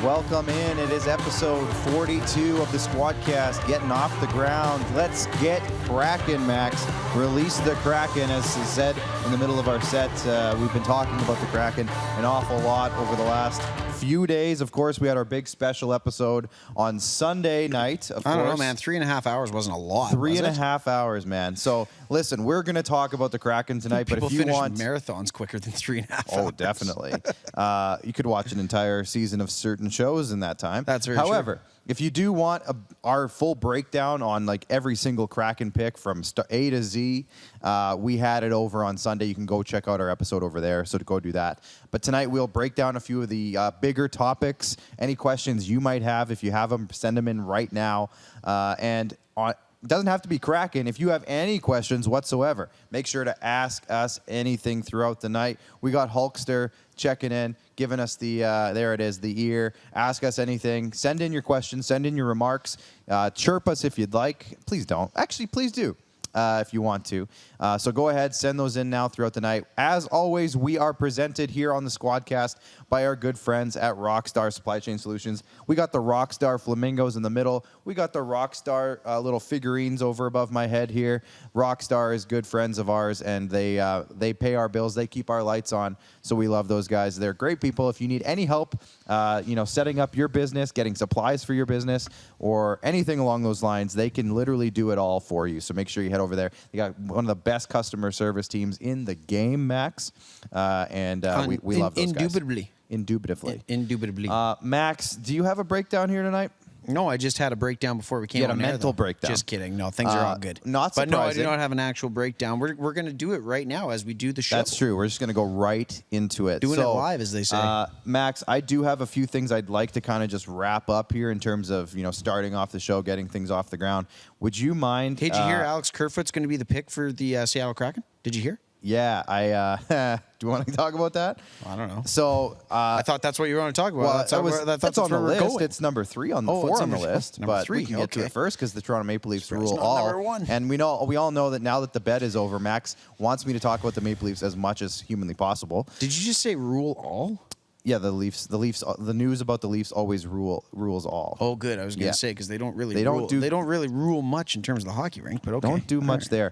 welcome in. It is episode 42 of the SquadCast, getting off the ground. Let's get Kraken, Max. Release the Kraken, as is said in the middle of our set. We've been talking about the Kraken an awful lot over the last few days. Of course, we had our big special episode on Sunday night. I don't know, man. 3.5 hours wasn't a lot. 3.5 hours, man. So, listen, we're going to talk about the Kraken tonight, but if you want marathons quicker than 3.5 hours. Oh, definitely. You could watch an entire season of certain shows in that time. That's very However, true. If you do want our full breakdown on like every single Kraken pick from A to Z, we had it over on Sunday. You can go check out our episode over there, so to go do that. But tonight we'll break down a few of the bigger topics. Any questions you might have, if you have them, send them in right now. It doesn't have to be Kraken. If you have any questions whatsoever, make sure to ask us anything throughout the night. We got Hulkster checking in, giving us the, there it is, the ear. Ask us anything. Send in your questions. Send in your remarks. Chirp us if you'd like. Please don't. Actually, please do. If you want to. So go ahead, send those in now throughout the night. As always, we are presented here on the SquadCast by our good friends at Rockstar Supply Chain Solutions. We got the Rockstar Flamingos in the middle. We got the Rockstar little figurines over above my head here. Rockstar is good friends of ours, and they pay our bills. They keep our lights on, so we love those guys. They're great people. If you need any help, setting up your business, getting supplies for your business, or anything along those lines, they can literally do it all for you. So make sure you head over there. They got one of the best customer service teams in the game, Max, we love those guys. Indubitably. Max, do you have a breakdown here tonight? No, I just had a breakdown before we came on. You had a mental breakdown. Just kidding. No, things are all good. Not surprising. But no, I do not have an actual breakdown. We're going to do it right now as we do the show. That's true. We're just going to go right into it. Doing it live, as they say. Max, I do have a few things I'd like to kind of just wrap up here in terms of, starting off the show, getting things off the ground. Would you mind? Hey, did you hear Alex Kerfoot's going to be the pick for the Seattle Kraken? Did you hear? Yeah, do you want to talk about that? I don't know. So I thought that's what you were going to talk about. Well, that's on the list. Going. It's number 3 on the 4 on the list. Number 3. We can get to it first because the Toronto Maple Leafs rule not all. Number 1. And we all know that now that the bet is over, Max wants me to talk about the Maple Leafs as much as humanly possible. Did you just say rule all? Yeah, the Leafs. The news about the Leafs always rules all. Oh, good. I was going to say because they don't really rule much in terms of the hockey rink, but okay. Don't do much there.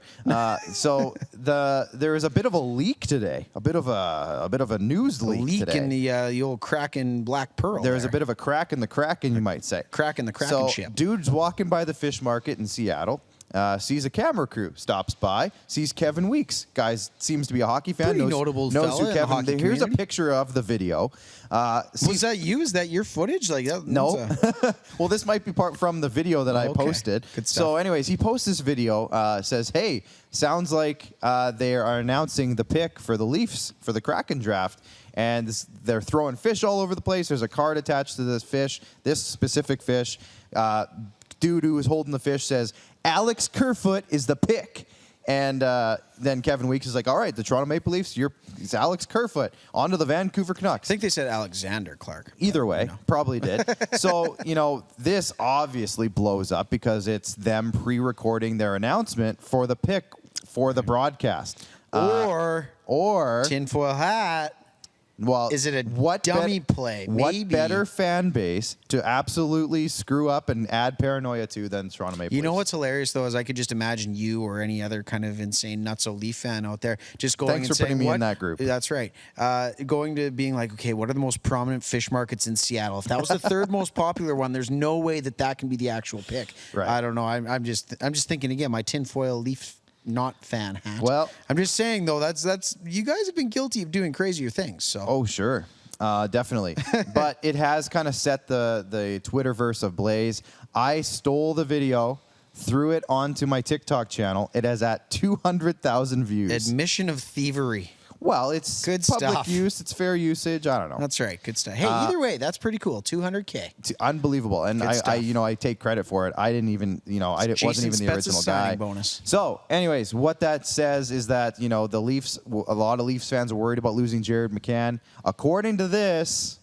So there is a bit of a leak today, a bit of a news leak today. In the old Kraken Black Pearl. There's a bit of a crack in the Kraken, you might say. Crack in the Kraken ship. Dude's walking by the fish market in Seattle. Sees a camera crew, stops by, sees Kevin Weeks. Guy seems to be a hockey fan. Pretty notable knows fella who Kevin. in the hockey Here's community. A picture of the video. Was that you? Is that your footage? Like that? No. Well, this might be part from the video that I posted. Good stuff. So, anyways, he posts this video. Says, "Hey, sounds like they are announcing the pick for the Leafs for the Kraken draft." And they're throwing fish all over the place. There's a card attached to this fish, this specific fish. Dude who is holding the fish says, Alex Kerfoot is the pick. And then Kevin Weeks is like, all right, the Toronto Maple Leafs, it's Alex Kerfoot. On to the Vancouver Canucks. I think they said Alexander Clark. Either way, probably did. So, this obviously blows up because it's them pre-recording their announcement for the pick for the broadcast. Or tinfoil hat. Well, is it a dummy play? Maybe. What better fan base to absolutely screw up and add paranoia to than Toronto Maple Leafs? You know what's hilarious, though, is I could just imagine you or any other kind of insane nutso Leaf fan out there just going Thanks and for putting saying, me in that group. That's right. Going to being like, okay, what are the most prominent fish markets in Seattle? If that was the third most popular one, there's no way that can be the actual pick. Right. I don't know. I'm just thinking again, my tinfoil Leaf not fan hat. Well, I'm just saying though, that's you guys have been guilty of doing crazier things. So. Oh, sure. Definitely. But it has kind of set the Twitterverse ablaze. I stole the video, threw it onto my TikTok channel. It has at 200,000 views. Admission of thievery. Well, it's good public stuff. Use. It's fair usage. I don't know. That's right. Good stuff. Hey, either way, that's pretty cool. 200K. Unbelievable. And I take credit for it. I didn't even, wasn't even the original guy. Bonus. So, anyways, what that says is that, the Leafs, a lot of Leafs fans are worried about losing Jared McCann. According to this,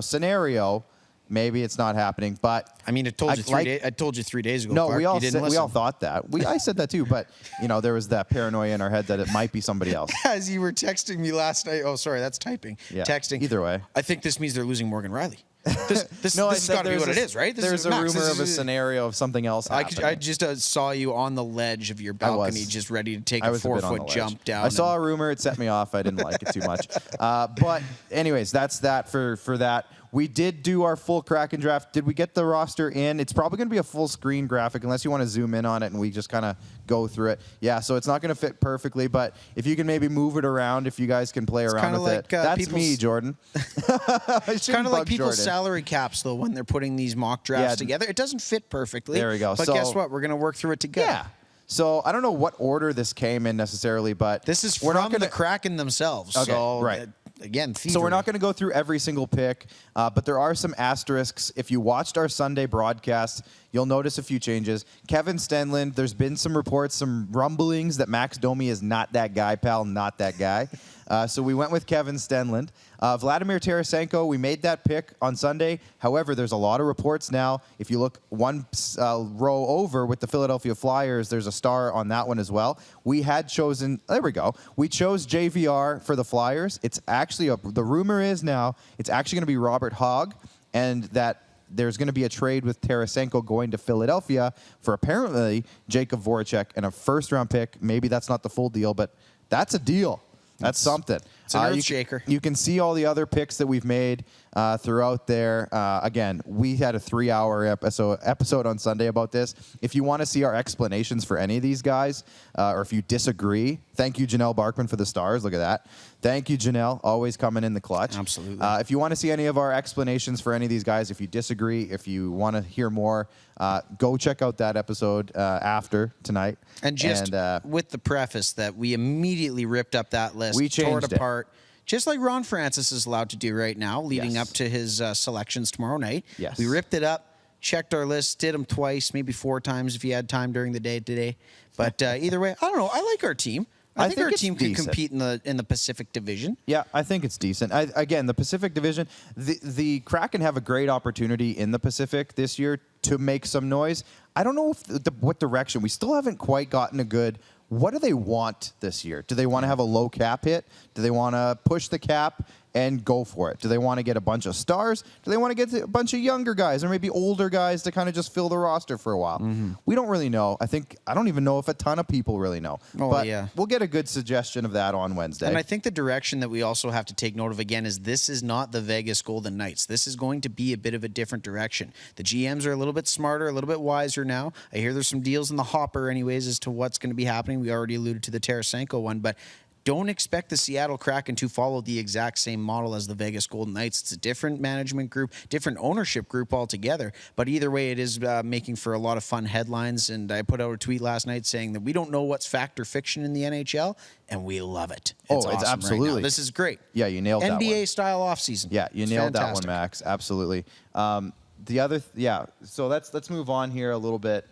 scenario, maybe it's not happening, but I mean, I told you 3 days ago. No, Clark. we all thought that. I said that too, but there was that paranoia in our head that it might be somebody else. As you were texting me last night. Oh, sorry, that's typing. Yeah. Texting. Either way, I think this means they're losing Morgan Riley. This No, I has said got to be there's what it is, right? There's a rumor of a scenario of something else happening. I just saw you on the ledge of your balcony, just ready to take a was a bit on the 4-foot ledge. jump down. I saw a rumor. It set me off. I didn't like it too much. But anyways, that's that for that. We did do our full Kraken draft. Did we get the roster in? It's probably going to be a full screen graphic unless you want to zoom in on it and we just kind of go through it. Yeah, so it's not going to fit perfectly, but if you can maybe move it around, if you guys can play around with like, it. That's me, Jordan. It's kind of like people's salary caps, though, when they're putting these mock drafts together. It doesn't fit perfectly. There we go. But guess what? We're going to work through it together. Yeah. So I don't know what order this came in necessarily, but this is from the Kraken themselves. Okay, so, right. Again, thievery. So we're not going to go through every single pick, but there are some asterisks. If you watched our Sunday broadcast, you'll notice a few changes. Kevin Stenlund, there's been some reports, some rumblings that Max Domi is not that guy, pal, not that guy. So we went with Kevin Stenlund. Vladimir Tarasenko, we made that pick on Sunday. However, there's a lot of reports now. If you look one row over with the Philadelphia Flyers, there's a star on that one as well. We had chosen, there we go. We chose JVR for the Flyers. It's actually, the rumor is now, it's actually going to be Robert Hogg, and that there's going to be a trade with Tarasenko going to Philadelphia for apparently Jacob Voracek and a first-round pick. Maybe that's not the full deal, but that's a deal. That's something. It's an earth shaker. You can see all the other picks that we've made throughout there. Again, we had a 3-hour episode on Sunday about this. If you want to see our explanations for any of these guys, or if you disagree, thank you, Janelle Barkman, for the stars. Look at that. Thank you, Janelle. Always coming in the clutch. Absolutely. If you want to see any of our explanations for any of these guys, if you disagree, if you want to hear more, go check out that episode after tonight. And just with the preface that we immediately ripped up that list, tore it apart, just like Ron Francis is allowed to do right now, leading up to his selections tomorrow night. Yes. We ripped it up, checked our list, did them twice, maybe 4 times if you had time during the day today. But either way, I don't know. I like our team. I think our team can compete in the Pacific Division. Yeah, I think it's decent. Again, the Pacific Division, the Kraken have a great opportunity in the Pacific this year to make some noise. I don't know what direction. We still haven't quite gotten a good, what do they want this year? Do they want to have a low cap hit? Do they want to push the cap and go for it? Do they want to get a bunch of stars? Do they want to get a bunch of younger guys or maybe older guys to kind of just fill the roster for a while? Mm-hmm. We don't really know. I don't even know if a ton of people really know. But we'll get a good suggestion of that on Wednesday. And I think the direction that we also have to take note of again is this is not the Vegas Golden Knights. This is going to be a bit of a different direction. The GMs are a little bit smarter, a little bit wiser now. I hear there's some deals in the hopper anyways as to what's going to be happening. We already alluded to the Tarasenko one, but don't expect the Seattle Kraken to follow the exact same model as the Vegas Golden Knights. It's a different management group, different ownership group altogether. But either way, it is making for a lot of fun headlines. And I put out a tweet last night saying that we don't know what's fact or fiction in the NHL, and we love it. It's awesome absolutely. right now. This is great. Yeah, you nailed that one. NBA-style offseason. Yeah, you nailed that one, Max. Absolutely. So let's move on here a little bit.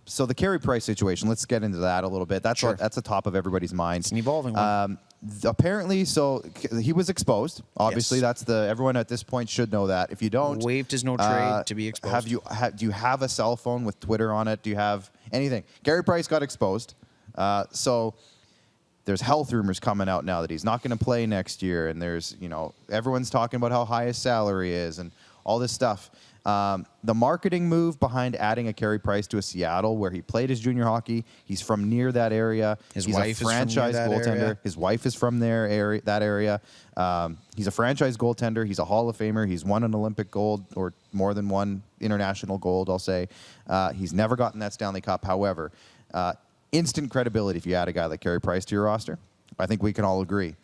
So the Carey Price situation, let's get into that a little bit. That's the top of everybody's mind. It's an evolving one. Apparently, so he was exposed. Obviously, that's everyone at this point should know that. If you don't, waived his no trade to be exposed. Do you have a cell phone with Twitter on it? Do you have anything? Carey Price got exposed. So there's health rumors coming out now that he's not going to play next year, and there's everyone's talking about how high his salary is and all this stuff. The marketing move behind adding a Carey Price to a Seattle where he played his junior hockey, he's from near that area. He's wife a franchise is from near that goaltender. Area. His wife is from that area. He's a franchise goaltender. He's a Hall of Famer. He's won an Olympic gold or more than one international gold, I'll say. He's never gotten that Stanley Cup. However, instant credibility if you add a guy like Carey Price to your roster. I think we can all agree.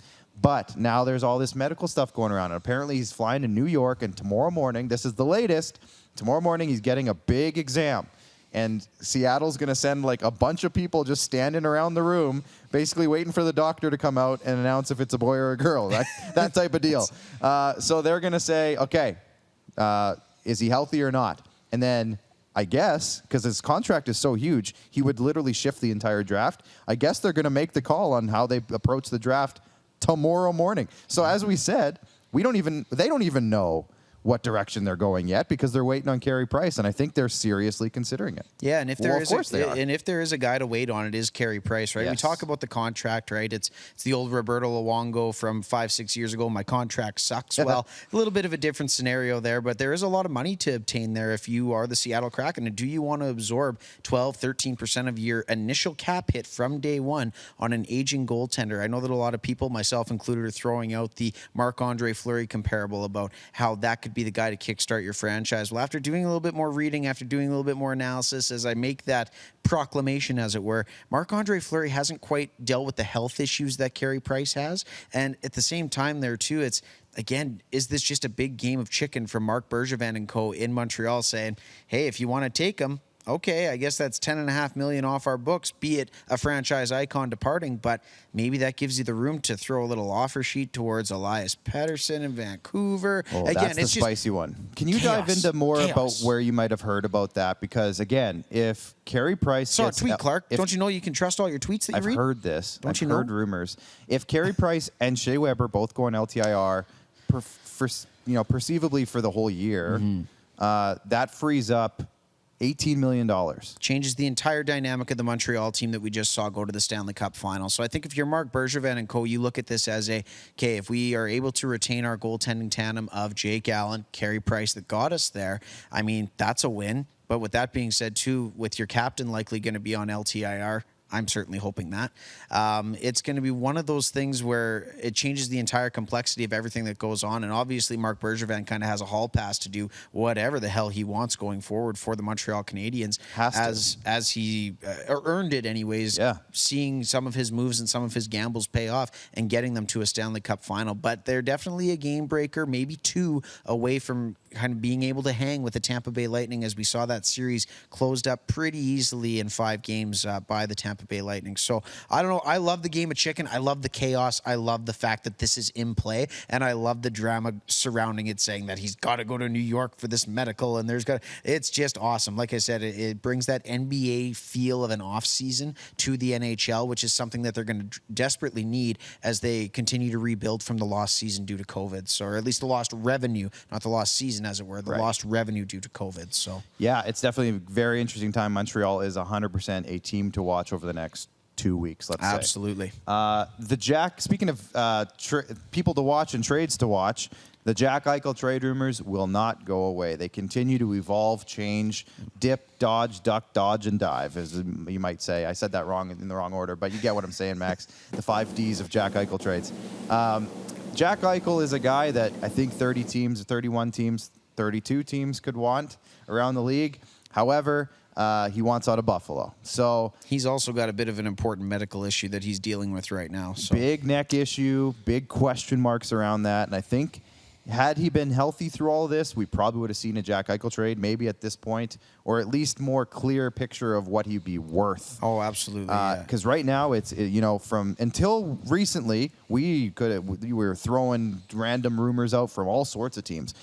But now there's all this medical stuff going around. And apparently he's flying to New York, and tomorrow morning, this is the latest, tomorrow morning he's getting a big exam. And Seattle's going to send like a bunch of people just standing around the room, basically waiting for the doctor to come out and announce if it's a boy or a girl, that type of deal. So they're going to say, okay, is he healthy or not? And then I guess, because his contract is so huge, he would literally shift the entire draft. I guess they're going to make the call on how they approach the draft tomorrow morning. So as we said, they don't even know what direction they're going yet because they're waiting on Carey Price, and I think they're seriously considering it. Yeah, and if there is a guy to wait on, it is Carey Price, right? Yes. We talk about the contract, right? It's the old Roberto Luongo from 5-6 years ago. My contract sucks. Well, a little bit of a different scenario there, but there is a lot of money to obtain there if you are the Seattle Kraken. And do you want to absorb 12, 13% of your initial cap hit from day one on an aging goaltender? I know that a lot of people, myself included, are throwing out the Marc-Andre Fleury comparable about how that could be the guy to kickstart your franchise. Well, after doing a little bit more reading, after doing a little bit more analysis, as I make that proclamation, as it were, Marc-Andre Fleury hasn't quite dealt with the health issues that Carey Price has. And at the same time there, too, it's, again, is this just a big game of chicken from Marc Bergevin and co. in Montreal saying, hey, if you want to take him, okay, I guess that's $10.5 million off our books, be it a franchise icon departing, but maybe that gives you the room to throw a little offer sheet towards Elias Pettersson in Vancouver. Oh, again, that's the spicy one. Can you dive into more about where you might have heard about that? Because, again, if Carey Price saw a tweet, Clark. Don't you know you can trust all your tweets that you read? I've heard this. Don't I've heard rumors. If Carey Price and Shea Weber both go on LTIR, perceivably for the whole year, that frees up $18 million. Changes the entire dynamic of the Montreal team that we just saw go to the Stanley Cup final. So I think if you're Marc Bergevin and co., you look at this as okay, if we are able to retain our goaltending tandem of Jake Allen, Carey Price that got us there, I mean, that's a win. But with that being said, too, with your captain likely going to be on LTIR, I'm certainly hoping that. It's going to be one of those things where it changes the entire complexity of everything that goes on. And obviously, Marc Bergevin kind of has a hall pass to do whatever the hell he wants going forward for the Montreal Canadiens. As he earned it anyways, seeing some of his moves and some of his gambles pay off and getting them to a Stanley Cup final. But they're definitely a game breaker, maybe two away from kind of being able to hang with the Tampa Bay Lightning, as we saw that series closed up pretty easily in 5 games by the Tampa Bay Lightning. So I don't know. I love the game of chicken. I love the chaos. I love the fact that this is in play, and I love the drama surrounding it, saying that he's got to go to New York for this medical, and it's just awesome. Like I said, it brings that NBA feel of an off season to the NHL, which is something that they're going to desperately need as they continue to rebuild from the lost season due to COVID. So, or at least the lost revenue, not the lost season, as it were, the lost revenue due to COVID. So yeah, it's definitely a very interesting time. Montreal is 100% a team to watch over the next 2 weeks, let's say. Absolutely. The Jack, speaking of people to watch and trades to watch, the Jack Eichel trade rumors will not go away. They continue to evolve, change, dip, dodge, duck, dodge, and dive, as you might say. I said that wrong in the wrong order, but you get what I'm saying, Max. The 5 Ds of Jack Eichel trades. Jack Eichel is a guy that I think 30 teams, 31 teams, 32 teams could want around the league. However, he wants out of Buffalo. So he's also got a bit of an important medical issue that he's dealing with right now. So big neck issue, big question marks around that. And I think had he been healthy through all of this, we probably would have seen a Jack Eichel trade maybe at this point, or at least more clear picture of what he'd be worth. Oh, absolutely. Because right now it's from until recently we were throwing random rumors out from all sorts of teams.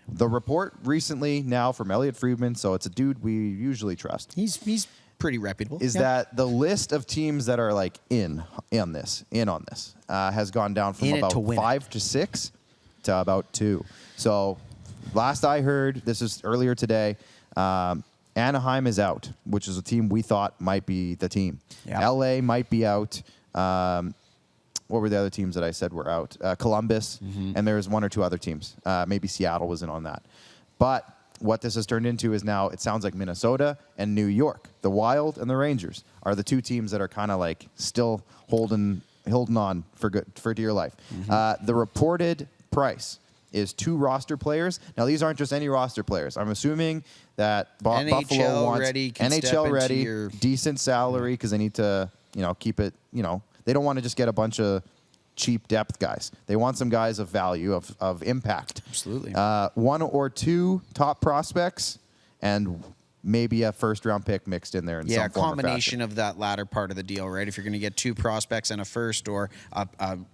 The report recently now from Elliot Friedman, so it's a dude we usually trust. He's pretty reputable. Is that the list of teams that are like in on this has gone down from about 5 to 6 to about 2. So last I heard, this is earlier today, Anaheim is out, which is a team we thought might be the team. Yeah. LA might be out. What were the other teams that I said were out? Columbus, and there's 1 or 2 other teams. Maybe Seattle was in on that. But what this has turned into is now it sounds like Minnesota and New York. The Wild and the Rangers are the 2 teams that are kind of like still holding on for dear life. The reported price is 2 roster players. Now, these aren't just any roster players. I'm assuming that Buffalo wants NHL ready, decent salary because they need to keep it, they don't want to just get a bunch of cheap depth guys. They want some guys of value, of impact. Absolutely. 1 or 2 top prospects and maybe a first-round pick mixed in there in some form or fashion. A combination of that latter part of the deal, right? If you're going to get 2 prospects and a first, or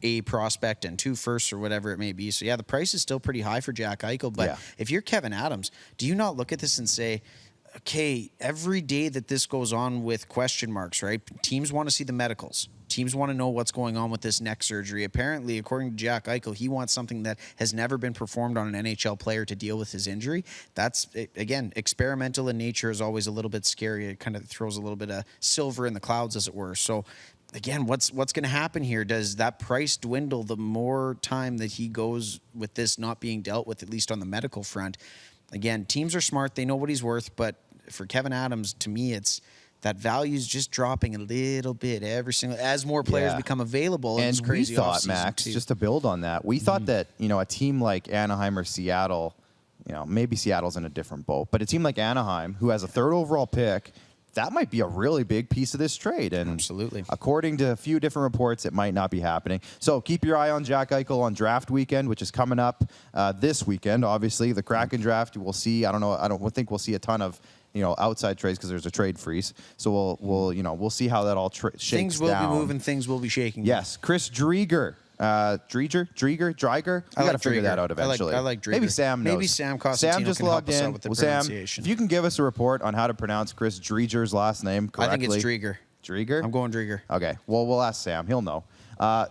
a prospect and 2 firsts, or whatever it may be. So, yeah, the price is still pretty high for Jack Eichel. But if you're Kevin Adams, do you not look at this and say, okay, every day that this goes on with question marks, right? Teams want to see the medicals. Teams want to know what's going on with this neck surgery. Apparently, according to Jack Eichel, he wants something that has never been performed on an NHL player to deal with his injury. That's, again, experimental in nature is always a little bit scary. It kind of throws a little bit of silver in the clouds, as it were. So, again, what's going to happen here? Does that price dwindle the more time that he goes with this not being dealt with, at least on the medical front? Again, teams are smart. They know what he's worth. But for Kevin Adams, to me, it's that value's just dropping a little bit as more players become available. And we thought, Max, just to build on that, we thought that, a team like Anaheim or Seattle, maybe Seattle's in a different boat, but a team like Anaheim, who has a 3rd overall pick, that might be a really big piece of this trade. And absolutely, according to a few different reports, it might not be happening. So keep your eye on Jack Eichel on draft weekend, which is coming up this weekend. Obviously, the Kraken draft, we'll see. I don't think we'll see a ton of outside trades because there's a trade freeze. So we'll see how that all shakes down. Things will be moving. Things will be shaking. Yes, Chris Driedger. Driedger. We got to figure that out eventually. I like Driedger. Maybe Sam knows. Maybe Sam Cosentino Sam just can logged help us in. out with the Sam, pronunciation. if you can give us a report on how to pronounce Chris Driedger's last name correctly. I think it's Driedger. Driedger? I'm going Driedger. Okay. Well, we'll ask Sam. He'll know.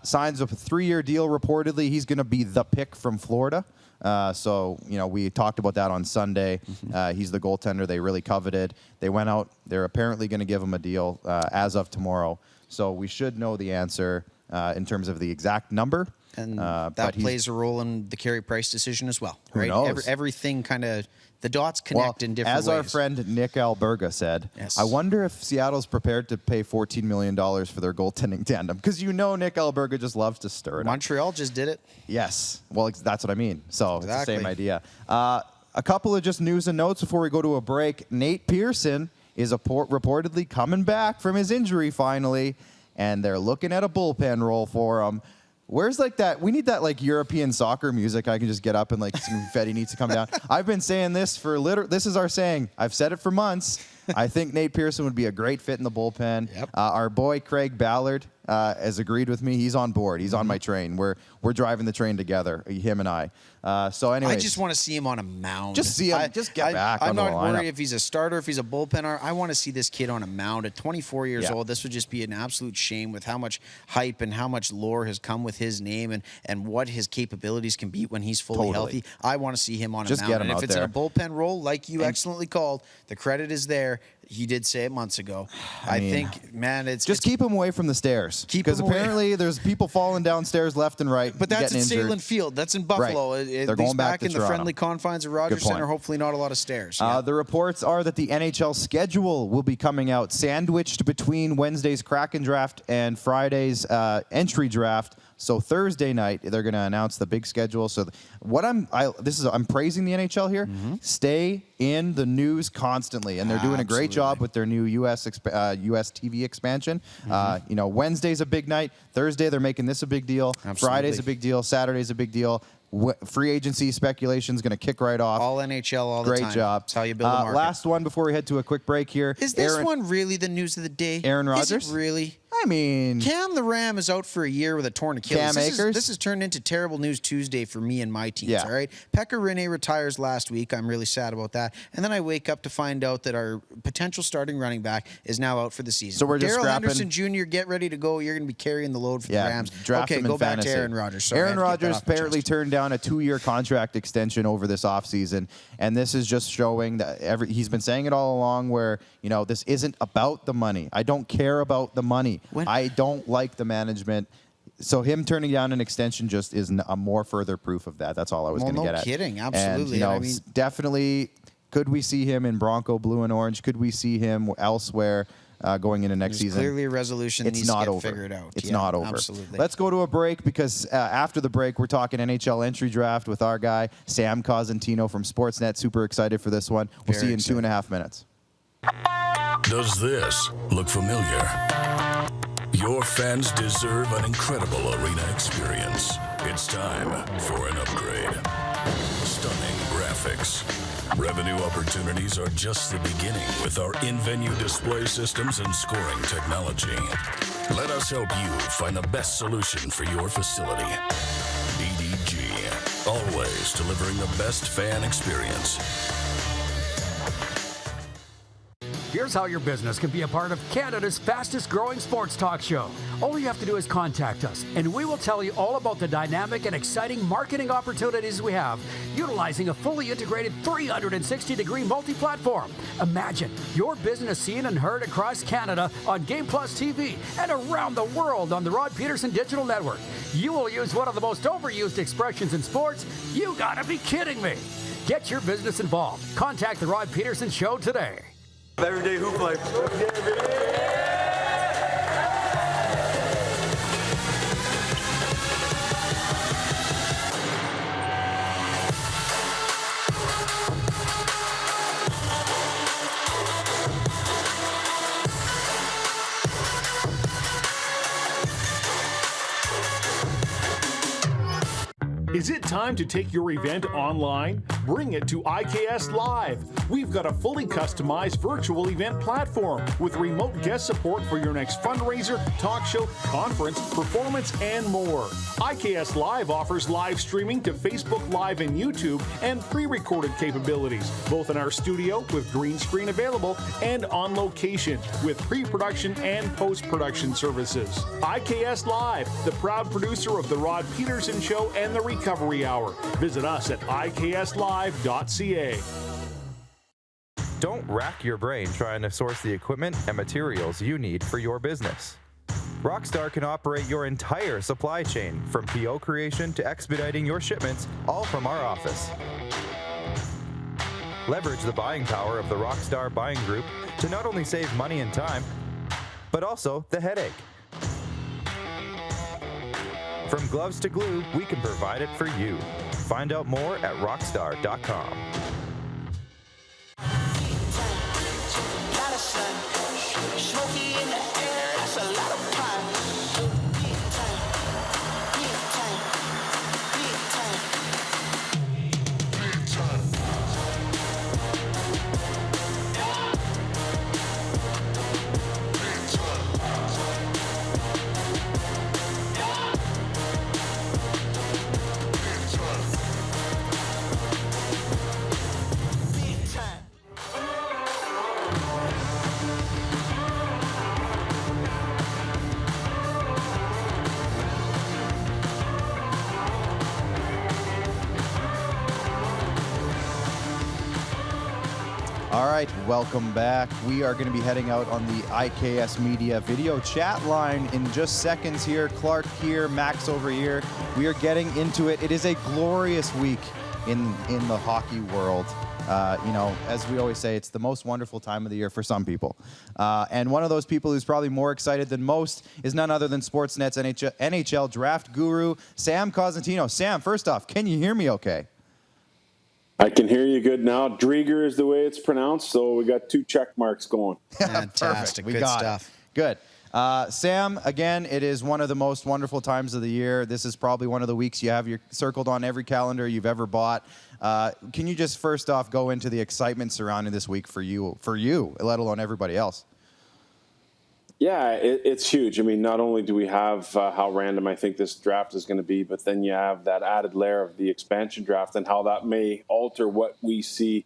Signs of a 3-year deal. Reportedly, he's going to be the pick from Florida. So, we talked about that on Sunday. He's the goaltender they really coveted. They went out. They're apparently going to give him a deal as of tomorrow. So we should know the answer in terms of the exact number. And that plays a role in the Carey Price decision as well. Who right? knows? Everything kind of, the dots connect in different ways. As our friend Nick Alberga said, yes. I wonder if Seattle's prepared to pay $14 million for their goaltending tandem. Because Nick Alberga just loves to stir it Montreal just did it. Yes. Well, that's what I mean. So exactly. It's the same idea. A couple of just news and notes before we go to a break. Nate Pearson is reportedly coming back from his injury finally, and they're looking at a bullpen role for him. Where's that? We need that European soccer music. I can just get up and some confetti needs to come down. I've been saying this this is our saying. I've said it for months. I think Nate Pearson would be a great fit in the bullpen. Yep. Our boy Craig Ballard has agreed with me. He's on board. He's on my train. We're driving the train together, him and I. So anyway, I just want to see him on a mound. Just see him. Just get back. I'm on the not lineup. worried if he's a starter, if he's a bullpenner. I want to see this kid on a mound at 24 years Yeah. old. This would just be an absolute shame with how much hype and how much lore has come with his name and what his capabilities can be when he's fully healthy. I want to see him on a Just mound. get him and if out it's there. in a bullpen role, like you excellently called, the credit is there. He did say it months ago. I think, man, it's just keep him away from the stairs. Because apparently there's people falling downstairs left and right. But that's getting in injured. Salem Field. That's in Buffalo. Right. They're going back in the Toronto. friendly confines of Rodgers Center. Hopefully not a lot of stairs. Yeah. The reports are that the NHL schedule will be coming out sandwiched between Wednesday's Kraken draft and Friday's entry draft. So Thursday night they're going to announce the big schedule. So I'm praising the NHL here. Mm-hmm. Stay in the news constantly, and they're doing a great job with their new US TV expansion. Mm-hmm. Wednesday's a big night. Thursday they're making this a big deal. Absolutely. Friday's a big deal. Saturday's a big deal. Free agency speculation is going to kick right off. All NHL all the time. Great job. That's how you build a market. Last one before we head to a quick break here. Is this one really the news of the day? Aaron Is Rodgers? it really? I mean, Cam the Ram is out for a year with a torn Achilles. Cam Akers? This has turned into terrible news Tuesday for me and my teams, Yeah. all right? Pekka Rinne retires last week. I'm really sad about that. And then I wake up to find out that our potential starting running back is now out for the season. So we're just Darrell scrapping- Henderson Jr., get ready to go. You're going to be carrying the load for the Rams. draft Okay, him in go back fantasy. to Aaron Rodgers. Sorry, I Aaron had to get that Rodgers off my apparently chest. turned down a 2-year contract extension over this offseason, and this is just showing that he's been saying it all along where, this isn't about the money. I don't care about the money. I don't like the management. So him turning down an extension just is a more further proof of that. That's all I was going to get at. No kidding. Absolutely. And, definitely, could we see him in Bronco blue and orange? Could we see him elsewhere going into next season? Clearly a resolution that It's needs not to get over. figured out. It's Yeah, not over. Absolutely. Let's go to a break because after the break, we're talking NHL entry draft with our guy, Sam Cosentino from Sportsnet. Super excited for this one. We'll see you in 2.5 minutes. Does this look familiar? Your fans deserve an incredible arena experience. It's time for an upgrade. Stunning graphics. Revenue opportunities are just the beginning with our in-venue display systems and scoring technology. Let us help you find the best solution for your facility. DDG, always delivering the best fan experience. Here's how your business can be a part of Canada's fastest growing sports talk show. All you have to do is contact us, and we will tell you all about the dynamic and exciting marketing opportunities we have, utilizing a fully integrated 360-degree multi-platform. Imagine your business seen and heard across Canada on Game Plus TV and around the world on the Rod Peterson Digital Network. You will use one of the most overused expressions in sports. You gotta be kidding me. Get your business involved. Contact the Rod Peterson Show today. Everyday hoop life. Is it time to take your event online? Bring it to IKS Live. We've got a fully customized virtual event platform with remote guest support for your next fundraiser, talk show, conference, performance, and more. IKS Live offers live streaming to Facebook Live and YouTube and pre-recorded capabilities, both in our studio with green screen available and on location with pre-production and post-production services. IKS Live, the proud producer of The Rod Peterson Show and The Recovery Hour. Visit us at ikslive.ca. Don't rack your brain trying to source the equipment and materials you need for your business. Rockstar can operate your entire supply chain, from PO creation to expediting your shipments, all from our office. Leverage the buying power of the Rockstar buying group to not only save money and time, but also the headache. From gloves to glue, we can provide it for you. Find out more at rockstar.com. All right, welcome back. We are going to be heading out on the IKS Media video chat line in just seconds here. Clark here, Max over here. We are getting into it. It is a glorious week in the hockey world. As we always say, it's the most wonderful time of the year for some people. And one of those people who's probably more excited than most is none other than Sportsnet's NHL draft guru, Sam Cosentino. Sam, first off, can you hear me okay? I can hear you good now. Drieger is the way it's pronounced, so we got 2 check marks going. Fantastic. We Good got stuff. It. Good. Sam, again, it is one of the most wonderful times of the year. This is probably one of the weeks you have circled on every calendar you've ever bought. Can you just first off go into the excitement surrounding this week for you, let alone everybody else? Yeah, it's huge. I mean, not only do we have how random I think this draft is going to be, but then you have that added layer of the expansion draft and how that may alter what we see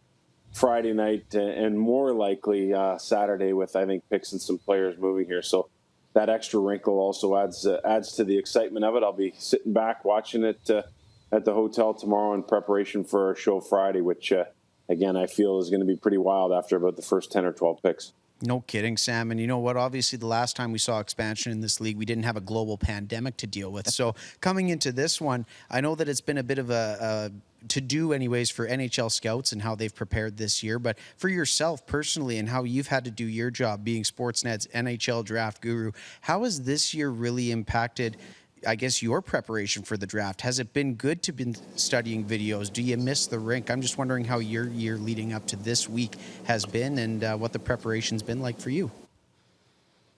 Friday night and more likely Saturday with, I think, picks and some players moving here. So that extra wrinkle also adds to the excitement of it. I'll be sitting back watching it at the hotel tomorrow in preparation for our show Friday, which, again, I feel is going to be pretty wild after about the first 10 or 12 picks. No kidding, Sam. And you know what? Obviously, the last time we saw expansion in this league, we didn't have a global pandemic to deal with. So coming into this one, I know that it's been a bit of a to-do anyways for NHL scouts and how they've prepared this year. But for yourself personally and how you've had to do your job being Sportsnet's NHL draft guru, how has this year really impacted, I guess, your preparation for the draft? Has it been good to be studying videos? Do you miss the rink? I'm just wondering how your year leading up to this week has been and what the preparation's been like for you.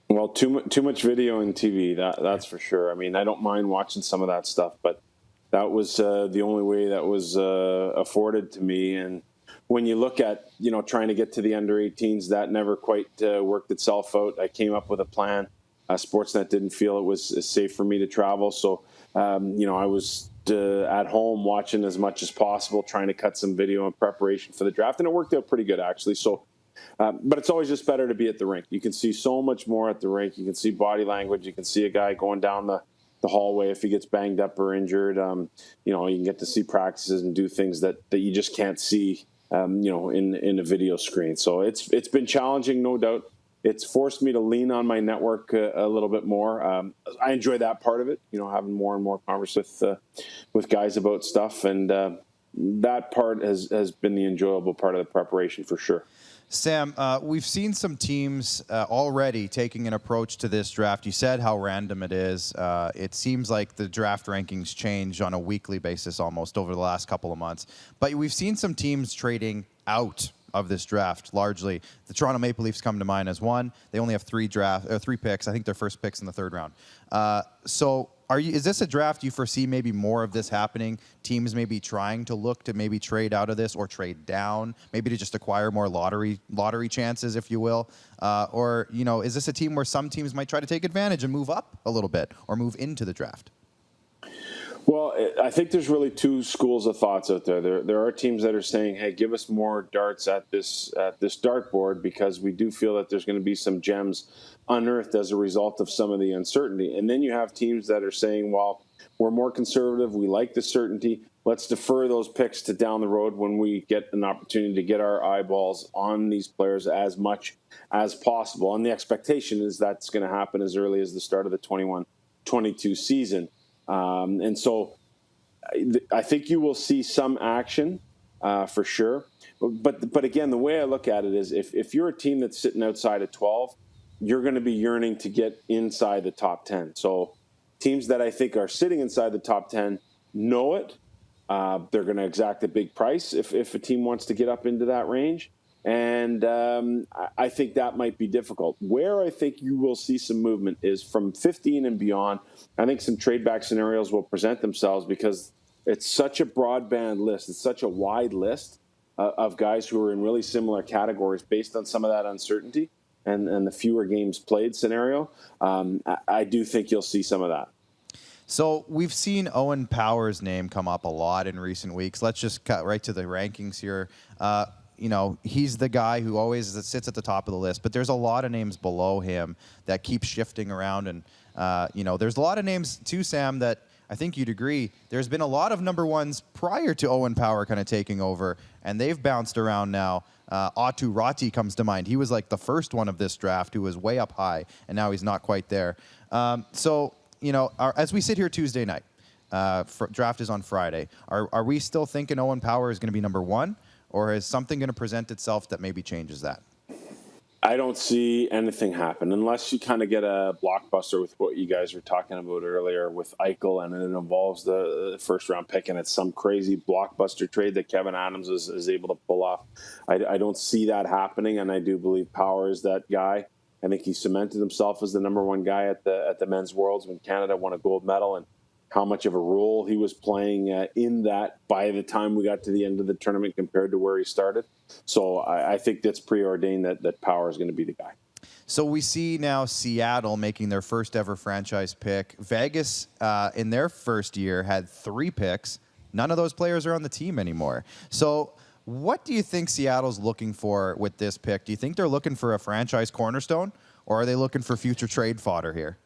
Well, too much video and TV, that's for sure. I mean, I don't mind watching some of that stuff, but that was the only way that was afforded to me. And when you look at, trying to get to the under 18s, that never quite worked itself out. I came up with a plan. Sportsnet didn't feel it was safe for me to travel. So, I was at home watching as much as possible, trying to cut some video in preparation for the draft. And it worked out pretty good, actually. So But it's always just better to be at the rink. You can see so much more at the rink. You can see body language. You can see a guy going down the hallway if he gets banged up or injured. You can get to see practices and do things that you just can't see, in a video screen. So it's been challenging, no doubt. It's forced me to lean on my network a little bit more. I enjoy that part of it, having more and more conversations with guys about stuff. And that part has been the enjoyable part of the preparation for sure. Sam, we've seen some teams already taking an approach to this draft. You said how random it is. It seems like the draft rankings change on a weekly basis almost over the last couple of months. But we've seen some teams trading out of this draft largely. The Toronto Maple Leafs come to mind as one. They only have three picks. I think their first pick's in the third round. So is this a draft you foresee maybe more of this happening? Teams maybe trying to look to maybe trade out of this or trade down, maybe to just acquire more lottery chances, if you will? Or is this a team where some teams might try to take advantage and move up a little bit or move into the draft? Well, I think there's really two schools of thoughts out there. There are teams that are saying, hey, give us more darts at this dartboard, because we do feel that there's going to be some gems unearthed as a result of some of the uncertainty. And then you have teams that are saying, well, we're more conservative. We like the certainty. Let's defer those picks to down the road when we get an opportunity to get our eyeballs on these players as much as possible. And the expectation is that's going to happen as early as the start of the 21-22 season. And so I think you will see some action for sure. But again, the way I look at it is if you're a team that's sitting outside of 12, you're going to be yearning to get inside the top 10. So teams that I think are sitting inside the top 10 know it. They're going to exact a big price if a team wants to get up into that range. And I think that might be difficult. Where I think you will see some movement is from 15 and beyond. I think some trade back scenarios will present themselves because it's such a broadband list. It's such a wide list of guys who are in really similar categories based on some of that uncertainty and the fewer games played scenario. I do think you'll see some of that. So we've seen Owen Power's name come up a lot in recent weeks. Let's just cut right to the rankings here. He's the guy who always sits at the top of the list, but there's a lot of names below him that keep shifting around. And, there's a lot of names too, Sam, that I think you'd agree. There's been a lot of number ones prior to Owen Power kind of taking over, and they've bounced around now. Atu Rati comes to mind. He was like the first one of this draft who was way up high, and now he's not quite there. As we sit here Tuesday night, draft is on Friday. Are we still thinking Owen Power is going to be number one? Or is something going to present itself that maybe changes that? I don't see anything happen unless you kind of get a blockbuster with what you guys were talking about earlier with Eichel, and it involves the first-round pick, and it's some crazy blockbuster trade that Kevin Adams is able to pull off. I don't see that happening, and I do believe Power is that guy. I think he cemented himself as the number one guy at the Men's Worlds when Canada won a gold medal, and how much of a role he was playing in that by the time we got to the end of the tournament compared to where he started. So I think that's preordained that Power is going to be the guy. So we see now Seattle making their first ever franchise pick. Vegas, in their first year, had 3 picks. None of those players are on the team anymore. So what do you think Seattle's looking for with this pick? Do you think they're looking for a franchise cornerstone, or are they looking for future trade fodder here?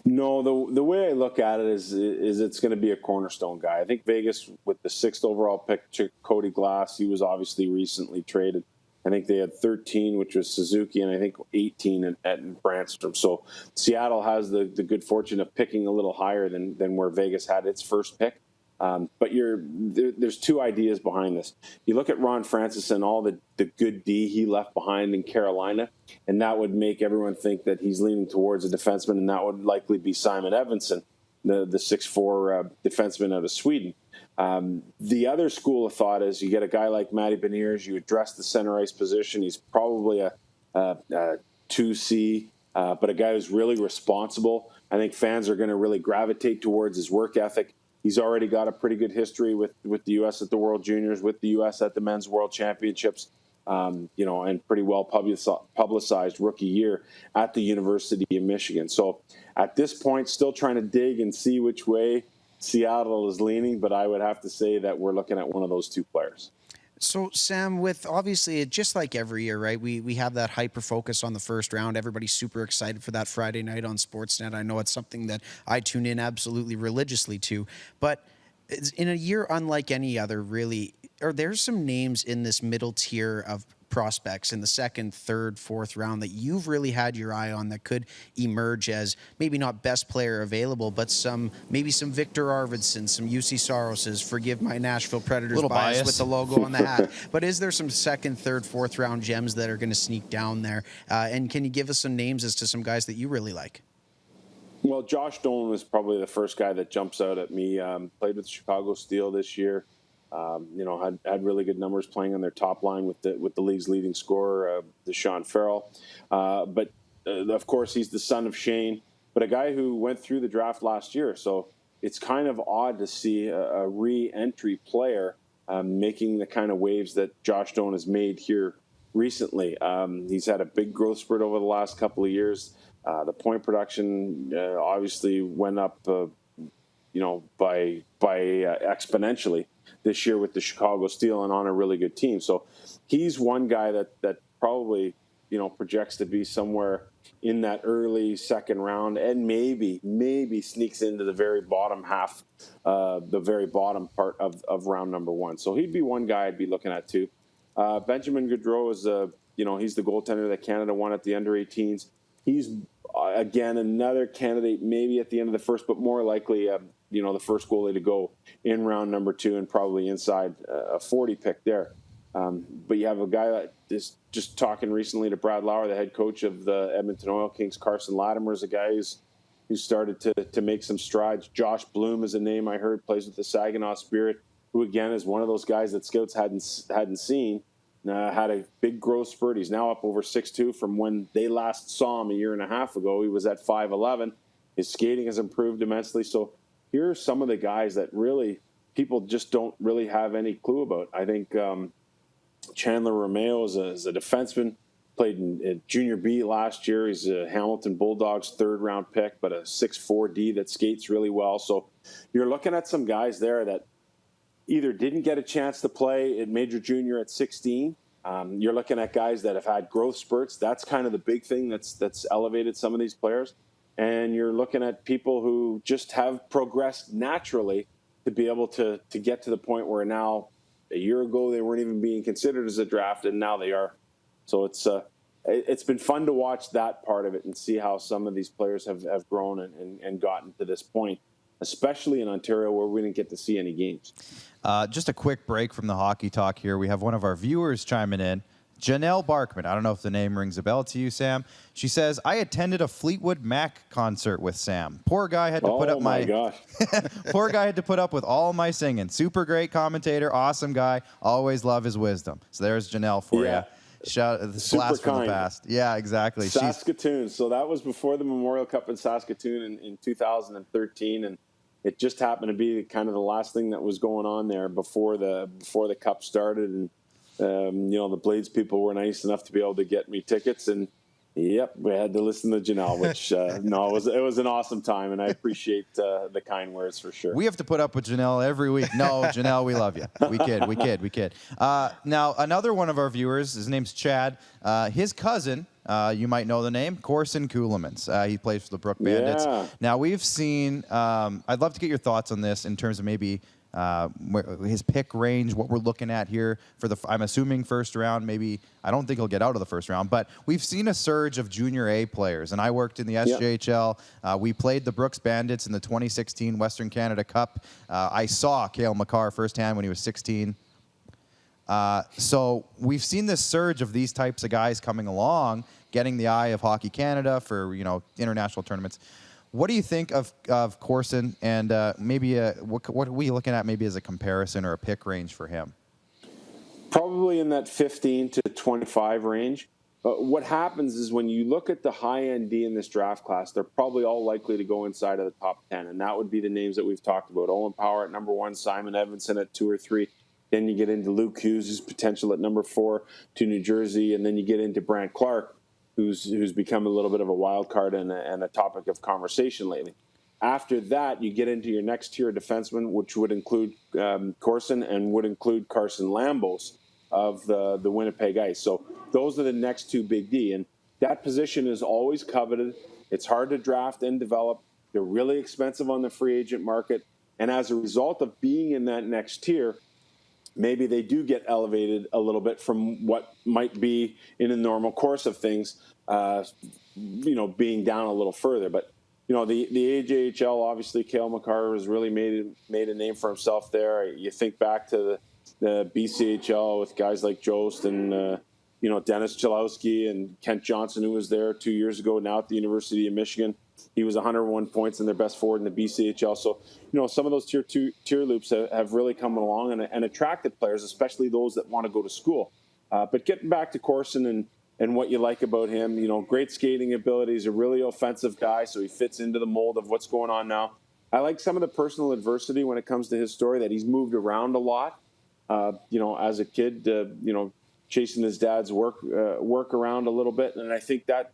No, the way I look at it is it's going to be a cornerstone guy. I think Vegas, with the 6th overall pick, took Cody Glass. He was obviously recently traded. I think they had 13, which was Suzuki, and I think 18 at Brandstrom. So Seattle has the good fortune of picking a little higher than where Vegas had its first pick. But there's 2 ideas behind this. You look at Ron Francis and all the good D he left behind in Carolina, and that would make everyone think that he's leaning towards a defenseman, and that would likely be Simon Evansson, the 6'4" defenseman out of Sweden. The other school of thought is you get a guy like Matty Beniers, you address the center ice position. He's probably a 2C, but a guy who's really responsible. I think fans are going to really gravitate towards his work ethic. He's already got a pretty good history with the U.S. at the World Juniors, with the U.S. at the Men's World Championships, and pretty well publicized rookie year at the University of Michigan. So at this point, still trying to dig and see which way Seattle is leaning, but I would have to say that we're looking at one of those 2 players. So, Sam, with obviously just like every year, right? We have that hyper focus on the first round. Everybody's super excited for that Friday night on Sportsnet. I know it's something that I tune in absolutely religiously to. But in a year unlike any other, really, are there some names in this middle tier of prospects in the second, third, fourth round that you've really had your eye on that could emerge as maybe not best player available, but maybe some Victor Arvidsson, some UC Soroses, forgive my Nashville Predators bias with the logo on the hat. But is there some second, third, fourth round gems that are going to sneak down there? And can you give us some names as to some guys that you really like? Well, Josh Dolan was probably the first guy that jumps out at me. Played with Chicago Steel this year. Had really good numbers playing on their top line with the league's leading scorer, Deshaun Farrell. But of course, he's the son of Shane, but a guy who went through the draft last year. So it's kind of odd to see a re-entry player making the kind of waves that Josh Dolan has made here recently. He's had a big growth spurt over the last couple of years. The point production obviously went up, by exponentially this year with the Chicago Steel and on a really good team. So he's one guy that probably, projects to be somewhere in that early second round and maybe sneaks into the very bottom half, the very bottom part of round number one. So he'd be one guy I'd be looking at too. Benjamin Goudreau is, he's the goaltender that Canada won at the under-18s. He's, again, another candidate maybe at the end of the first, but more likely, the first goalie to go in round number two and probably inside a 40 pick there. But you have a guy that is just talking recently to Brad Lauer, the head coach of the Edmonton Oil Kings. Carson Latimer is a guy who started to make some strides. Josh Bloom is a name I heard, plays with the Saginaw Spirit, who again is one of those guys that scouts hadn't seen. Had a big growth spurt. He's now up over 6'2" from when they last saw him a year and a half ago. He was at 5'11". His skating has improved immensely. So here are some of the guys that really people just don't really have any clue about. I think Chandler Romeo is a defenseman, played in Junior B last year. He's a Hamilton Bulldogs third-round pick, but a 6'4" D that skates really well. So you're looking at some guys there that either didn't get a chance to play at Major Junior at 16. You're looking at guys that have had growth spurts. That's kind of the big thing that's elevated some of these players. And you're looking at people who just have progressed naturally to be able to get to the point where now, a year ago, they weren't even being considered as a draft, and now they are. So it's been fun to watch that part of it and see how some of these players have grown and gotten to this point, especially in Ontario where we didn't get to see any games. Just a quick break from the hockey talk here. We have one of our viewers chiming in. Janelle Barkman. I don't know if the name rings a bell to you, Sam. She says, I attended a Fleetwood Mac concert with Sam. Poor guy had to put up Poor guy had to put up with all my singing. Super great commentator, awesome guy. Always love his wisdom. So there's Janelle for you. Shout the blast from the past. Yeah, exactly. Saskatoon. So that was before the Memorial Cup in Saskatoon in 2013, and it just happened to be kind of the last thing that was going on there before the Cup started. And the Blades people were nice enough to be able to get me tickets, and yep, we had to listen to Janelle, which it was an awesome time, and I appreciate the kind words for sure. We have to put up with Janelle every week. No, Janelle, we love you. We kid. Now, another one of our viewers, his name's Chad. His cousin, you might know the name, Corson Ceulemans. He plays for the Brook Bandits. Yeah. Now, we've seen, I'd love to get your thoughts on this in terms of maybe his pick range, what we're looking at here for I'm assuming first round, maybe. I don't think he'll get out of the first round, but we've seen a surge of Junior A players, and I worked in the SJHL. We played the Brooks Bandits in the 2016 Western Canada Cup. I saw Cale Makar firsthand when he was 16. So we've seen this surge of these types of guys coming along, getting the eye of Hockey Canada for international tournaments. What do you think of Corson, and maybe what are we looking at maybe as a comparison or a pick range for him? Probably in that 15 to 25 range. What happens is when you look at the high-end D in this draft class, they're probably all likely to go inside of the top 10, and that would be the names that we've talked about. Owen Power at number 1, Simon Edmondson at 2 or 3. Then you get into Luke Hughes' potential at number 4 to New Jersey, and then you get into Brant Clark, who's become a little bit of a wild card and a topic of conversation lately. After that, you get into your next tier of defensemen, which would include Corson and would include Carson Lambos. of the Winnipeg Ice. So those are the next two big D. And that position is always coveted. It's hard to draft and develop. They're really expensive on the free agent market. And as a result of being in that next tier, maybe they do get elevated a little bit from what might be in a normal course of things, being down a little further. But, the AJHL, obviously, Cale Makar has really made a name for himself there. You think back to the BCHL with guys like Jost and, Dennis Chalowski and Kent Johnson, who was there 2 years ago, now at the University of Michigan. He was 101 points and their best forward in the BCHL. So, some of those tier loops have really come along and attracted players, especially those that want to go to school. But getting back to Corson and what you like about him, great skating abilities, a really offensive guy, so he fits into the mold of what's going on now. I like some of the personal adversity when it comes to his story, that he's moved around a lot. As a kid, chasing his dad's work around a little bit. And I think that,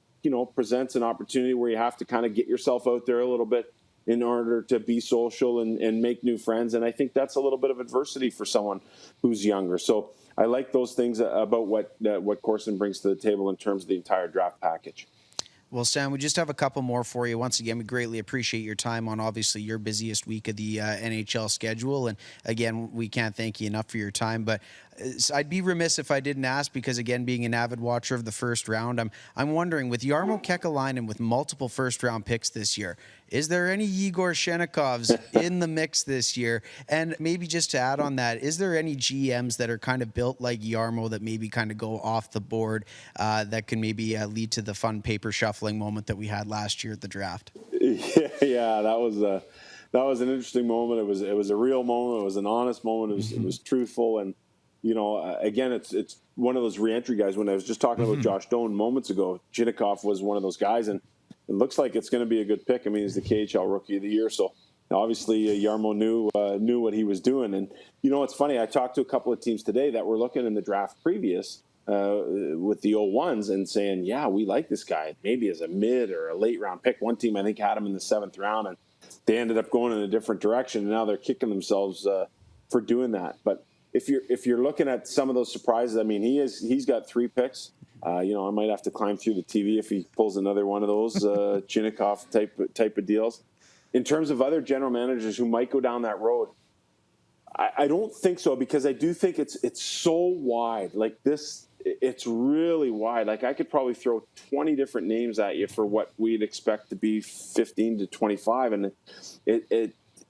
presents an opportunity where you have to kind of get yourself out there a little bit in order to be social and make new friends. And I think that's a little bit of adversity for someone who's younger. So I like those things about what Corson brings to the table in terms of the entire draft package. Well, Sam, we just have a couple more for you. Once again, we greatly appreciate your time on obviously your busiest week of the NHL schedule. And again, we can't thank you enough for your time. But I'd be remiss if I didn't ask, because again, being an avid watcher of the first round, I'm wondering, with Jarmo Kekalainen with multiple first-round picks this year, is there any Yegor Shenikovs in the mix this year? And maybe just to add on that, is there any GMs that are kind of built like Jarmo that maybe kind of go off the board that can maybe lead to the fun paper shuffling moment that we had last year at the draft? Yeah, that was an interesting moment. It was a real moment. It was an honest moment. It was truthful. And, again, it's one of those reentry guys. When I was just talking about Josh Doan moments ago, Shinikov was one of those guys, and it looks like it's going to be a good pick. I mean, he's the KHL Rookie of the Year, so obviously Jarmo knew what he was doing. And it's funny. I talked to a couple of teams today that were looking in the draft previous with the 01s and saying, yeah, we like this guy, maybe as a mid or a late round pick. One team I think had him in the 7th round, and they ended up going in a different direction, and now they're kicking themselves for doing that. But if you're looking at some of those surprises, I mean, he's got 3 picks. I might have to climb through the TV if he pulls another one of those Chinikov type of deals. In terms of other general managers who might go down that road, I don't think so, because I do think it's so wide. Like this, it's really wide. Like I could probably throw 20 different names at you for what we'd expect to be 15 to 25, and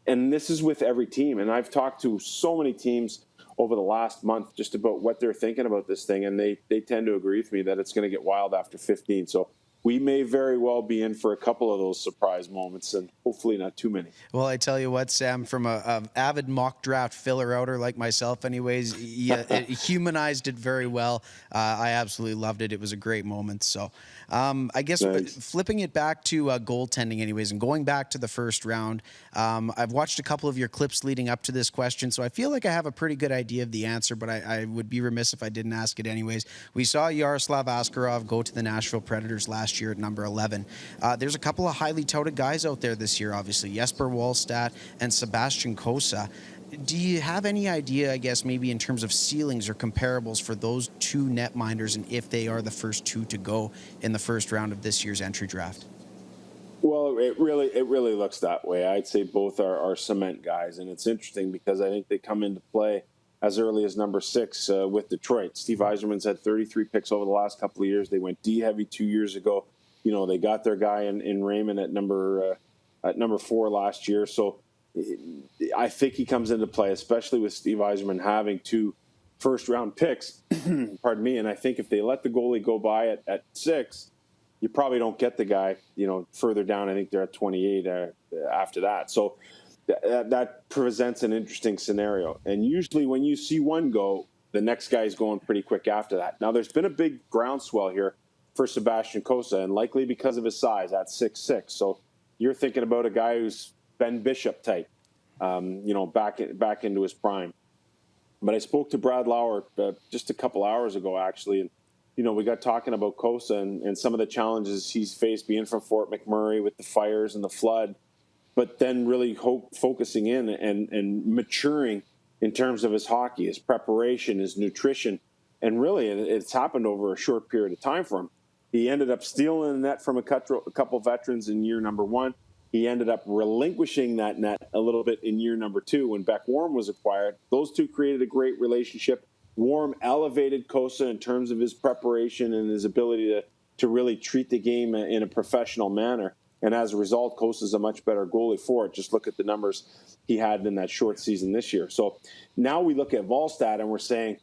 and this is with every team. And I've talked to so many teams over the last month just about what they're thinking about this thing, and they tend to agree with me that it's going to get wild after 15. So we may very well be in for a couple of those surprise moments, and hopefully not too many. Well, I tell you what, Sam, from a avid mock draft filler-outer like myself anyways, it humanized it very well. I absolutely loved it. It was a great moment. So I guess flipping it back to goaltending anyways, and going back to the first round, I've watched a couple of your clips leading up to this question, so I feel like I have a pretty good idea of the answer, but I would be remiss if I didn't ask it anyways. We saw Yaroslav Askarov go to the Nashville Predators last year at number 11. There's a couple of highly touted guys out there this year, obviously, Jesper Wallstedt and Sebastian Kosa. Do you have any idea, I guess, maybe in terms of ceilings or comparables for those two netminders, and if they are the first two to go in the first round of this year's entry draft? Well, it really looks that way. I'd say both are cement guys, and it's interesting because I think they come into play as early as number 6 with Detroit. Steve Yzerman's had 33 picks over the last couple of years. They went D-heavy 2 years ago. They got their guy in Raymond at number 4 last year. So I think he comes into play, especially with Steve Yzerman having 2 first-round picks. Pardon me. And I think if they let the goalie go by at 6, you probably don't get the guy, further down. I think they're at 28 after that. So that presents an interesting scenario. And usually when you see one go, the next guy is going pretty quick after that. Now, there's been a big groundswell here for Sebastian Kosa, and likely because of his size at 6'6". So you're thinking about a guy who's Ben Bishop type, back into his prime. But I spoke to Brad Lauer just a couple hours ago, actually, and we got talking about Kosa and some of the challenges he's faced being from Fort McMurray with the fires and the flood, but then really focusing in and maturing in terms of his hockey, his preparation, his nutrition, And really, it's happened over a short period of time for him. He ended up stealing a net from a couple veterans in year number 1. He ended up relinquishing that net a little bit in year number 2 when Beck Warm was acquired. Those two created a great relationship. Warm elevated Kosa in terms of his preparation and his ability to really treat the game in a professional manner. And as a result, Kosa's a much better goalie for it. Just look at the numbers he had in that short season this year. So now we look at Wallstedt and we're saying,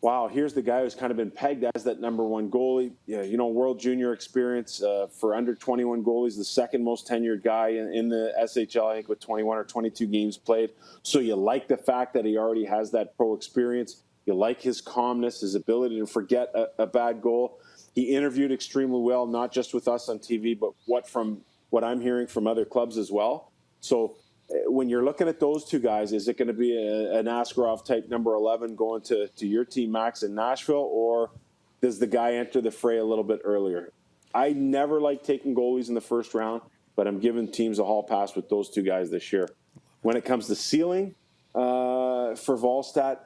wow, here's the guy who's kind of been pegged as that number 1 goalie. Yeah, World Junior experience for under 21 goalies, the second most tenured guy in the SHL, I think, with 21 or 22 games played. So you like the fact that he already has that pro experience. You like his calmness, his ability to forget a bad goal. He interviewed extremely well, not just with us on TV, but what I'm hearing from other clubs as well. So when you're looking at those two guys, is it going to be an Askarov type number 11 going to your team, Max, in Nashville, or does the guy enter the fray a little bit earlier? I never like taking goalies in the first round, but I'm giving teams a hall pass with those two guys this year. When it comes to ceiling for Wallstedt,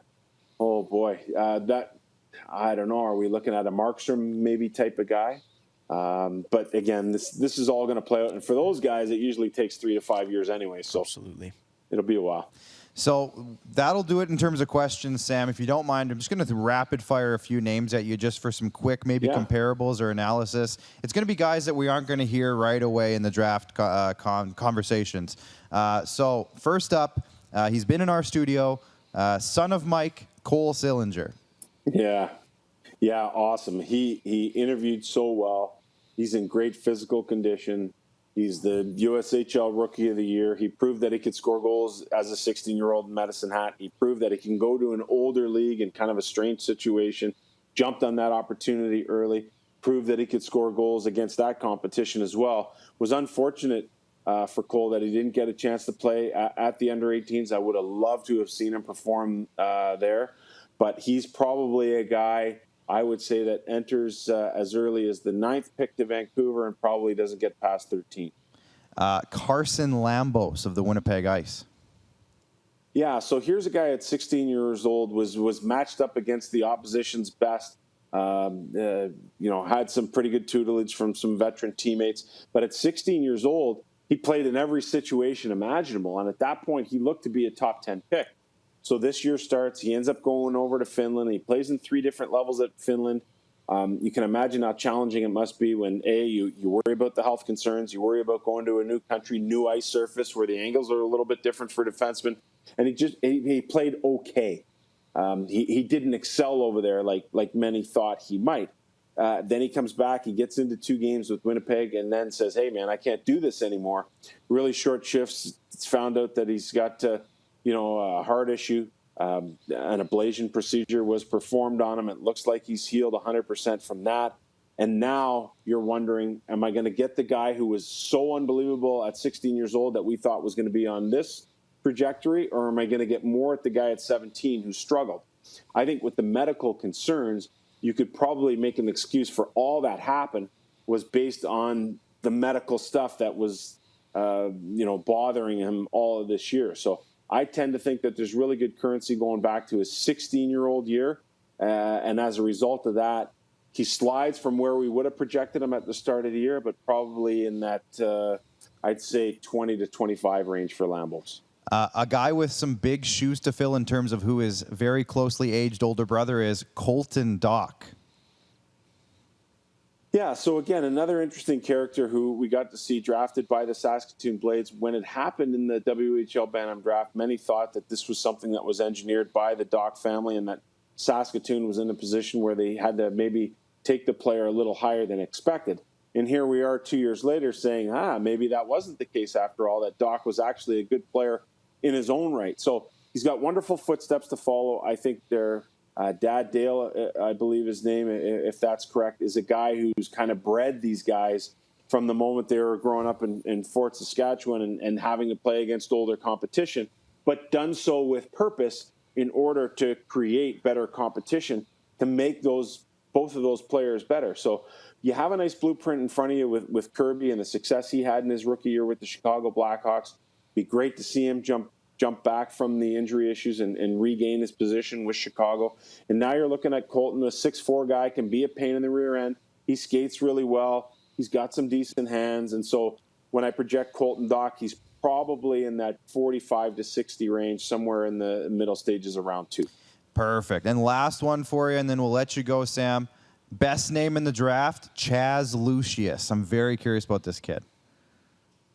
oh boy, I don't know. Are we looking at a Markstrom maybe type of guy? But again, this is all going to play out. And for those guys, it usually takes 3 to 5 years anyway. So absolutely, it'll be a while. So that'll do it in terms of questions, Sam. If you don't mind, I'm just going to rapid fire a few names at you just for some quick maybe comparables or analysis. It's going to be guys that we aren't going to hear right away in the draft conversations. So first up, he's been in our studio, son of Mike, Cole Sillinger. Yeah, awesome. He interviewed so well. He's in great physical condition. He's the USHL Rookie of the Year. He proved that he could score goals as a 16-year-old in Medicine Hat. He proved that he can go to an older league in kind of a strange situation, jumped on that opportunity early, proved that he could score goals against that competition as well. Was unfortunate for Cole that he didn't get a chance to play at the under-18s. I would have loved to have seen him perform there. But he's probably a guy, I would say, that enters as early as the 9th pick to Vancouver and probably doesn't get past 13. Carson Lambos of the Winnipeg Ice. Yeah, so here's a guy at 16 years old, was matched up against the opposition's best, had some pretty good tutelage from some veteran teammates. But at 16 years old, he played in every situation imaginable. And at that point, he looked to be a top 10 pick. So this year starts, he ends up going over to Finland. He plays in 3 different levels at Finland. You can imagine how challenging it must be when, you worry about the health concerns, you worry about going to a new country, new ice surface where the angles are a little bit different for defensemen. And he played okay. He didn't excel over there like many thought he might. Then he comes back, he gets into 2 games with Winnipeg and then says, hey, man, I can't do this anymore. Really short shifts. It's found out that he's got a heart issue. An ablation procedure was performed on him. It looks like he's healed 100% from that. And now you're wondering, am I going to get the guy who was so unbelievable at 16 years old that we thought was going to be on this trajectory, or am I going to get more at the guy at 17 who struggled? I think with the medical concerns, you could probably make an excuse for all that happened was based on the medical stuff that was, bothering him all of this year. So I tend to think that there's really good currency going back to his 16-year-old year. And as a result of that, he slides from where we would have projected him at the start of the year, but probably in that, I'd say, 20 to 25 range for Lambos. A guy with some big shoes to fill in terms of who his very closely aged older brother is, Colton Dock. Yeah, so again, another interesting character who we got to see drafted by the Saskatoon Blades. When it happened in the WHL Bantam draft, many thought that this was something that was engineered by the Dock family and that Saskatoon was in a position where they had to maybe take the player a little higher than expected. And here we are 2 years later saying, maybe that wasn't the case after all, that Dock was actually a good player in his own right. So he's got wonderful footsteps to follow. I think they're Dad Dale, I believe his name, if that's correct, is a guy who's kind of bred these guys from the moment they were growing up in Fort Saskatchewan and having to play against older competition, but done so with purpose in order to create better competition to make both of those players better. So you have a nice blueprint in front of you with Kirby and the success he had in his rookie year with the Chicago Blackhawks. Be great to see him jump jump back from the injury issues and regain his position with Chicago. And now you're looking at Colton, the 6'4" guy, can be a pain in the rear end. He skates really well. He's got some decent hands. And so when I project Colton Dock, he's probably in that 45 to 60 range, somewhere in the middle stages of round 2. Perfect. And last one for you, and then we'll let you go, Sam. Best name in the draft, Chaz Lucius. I'm very curious about this kid.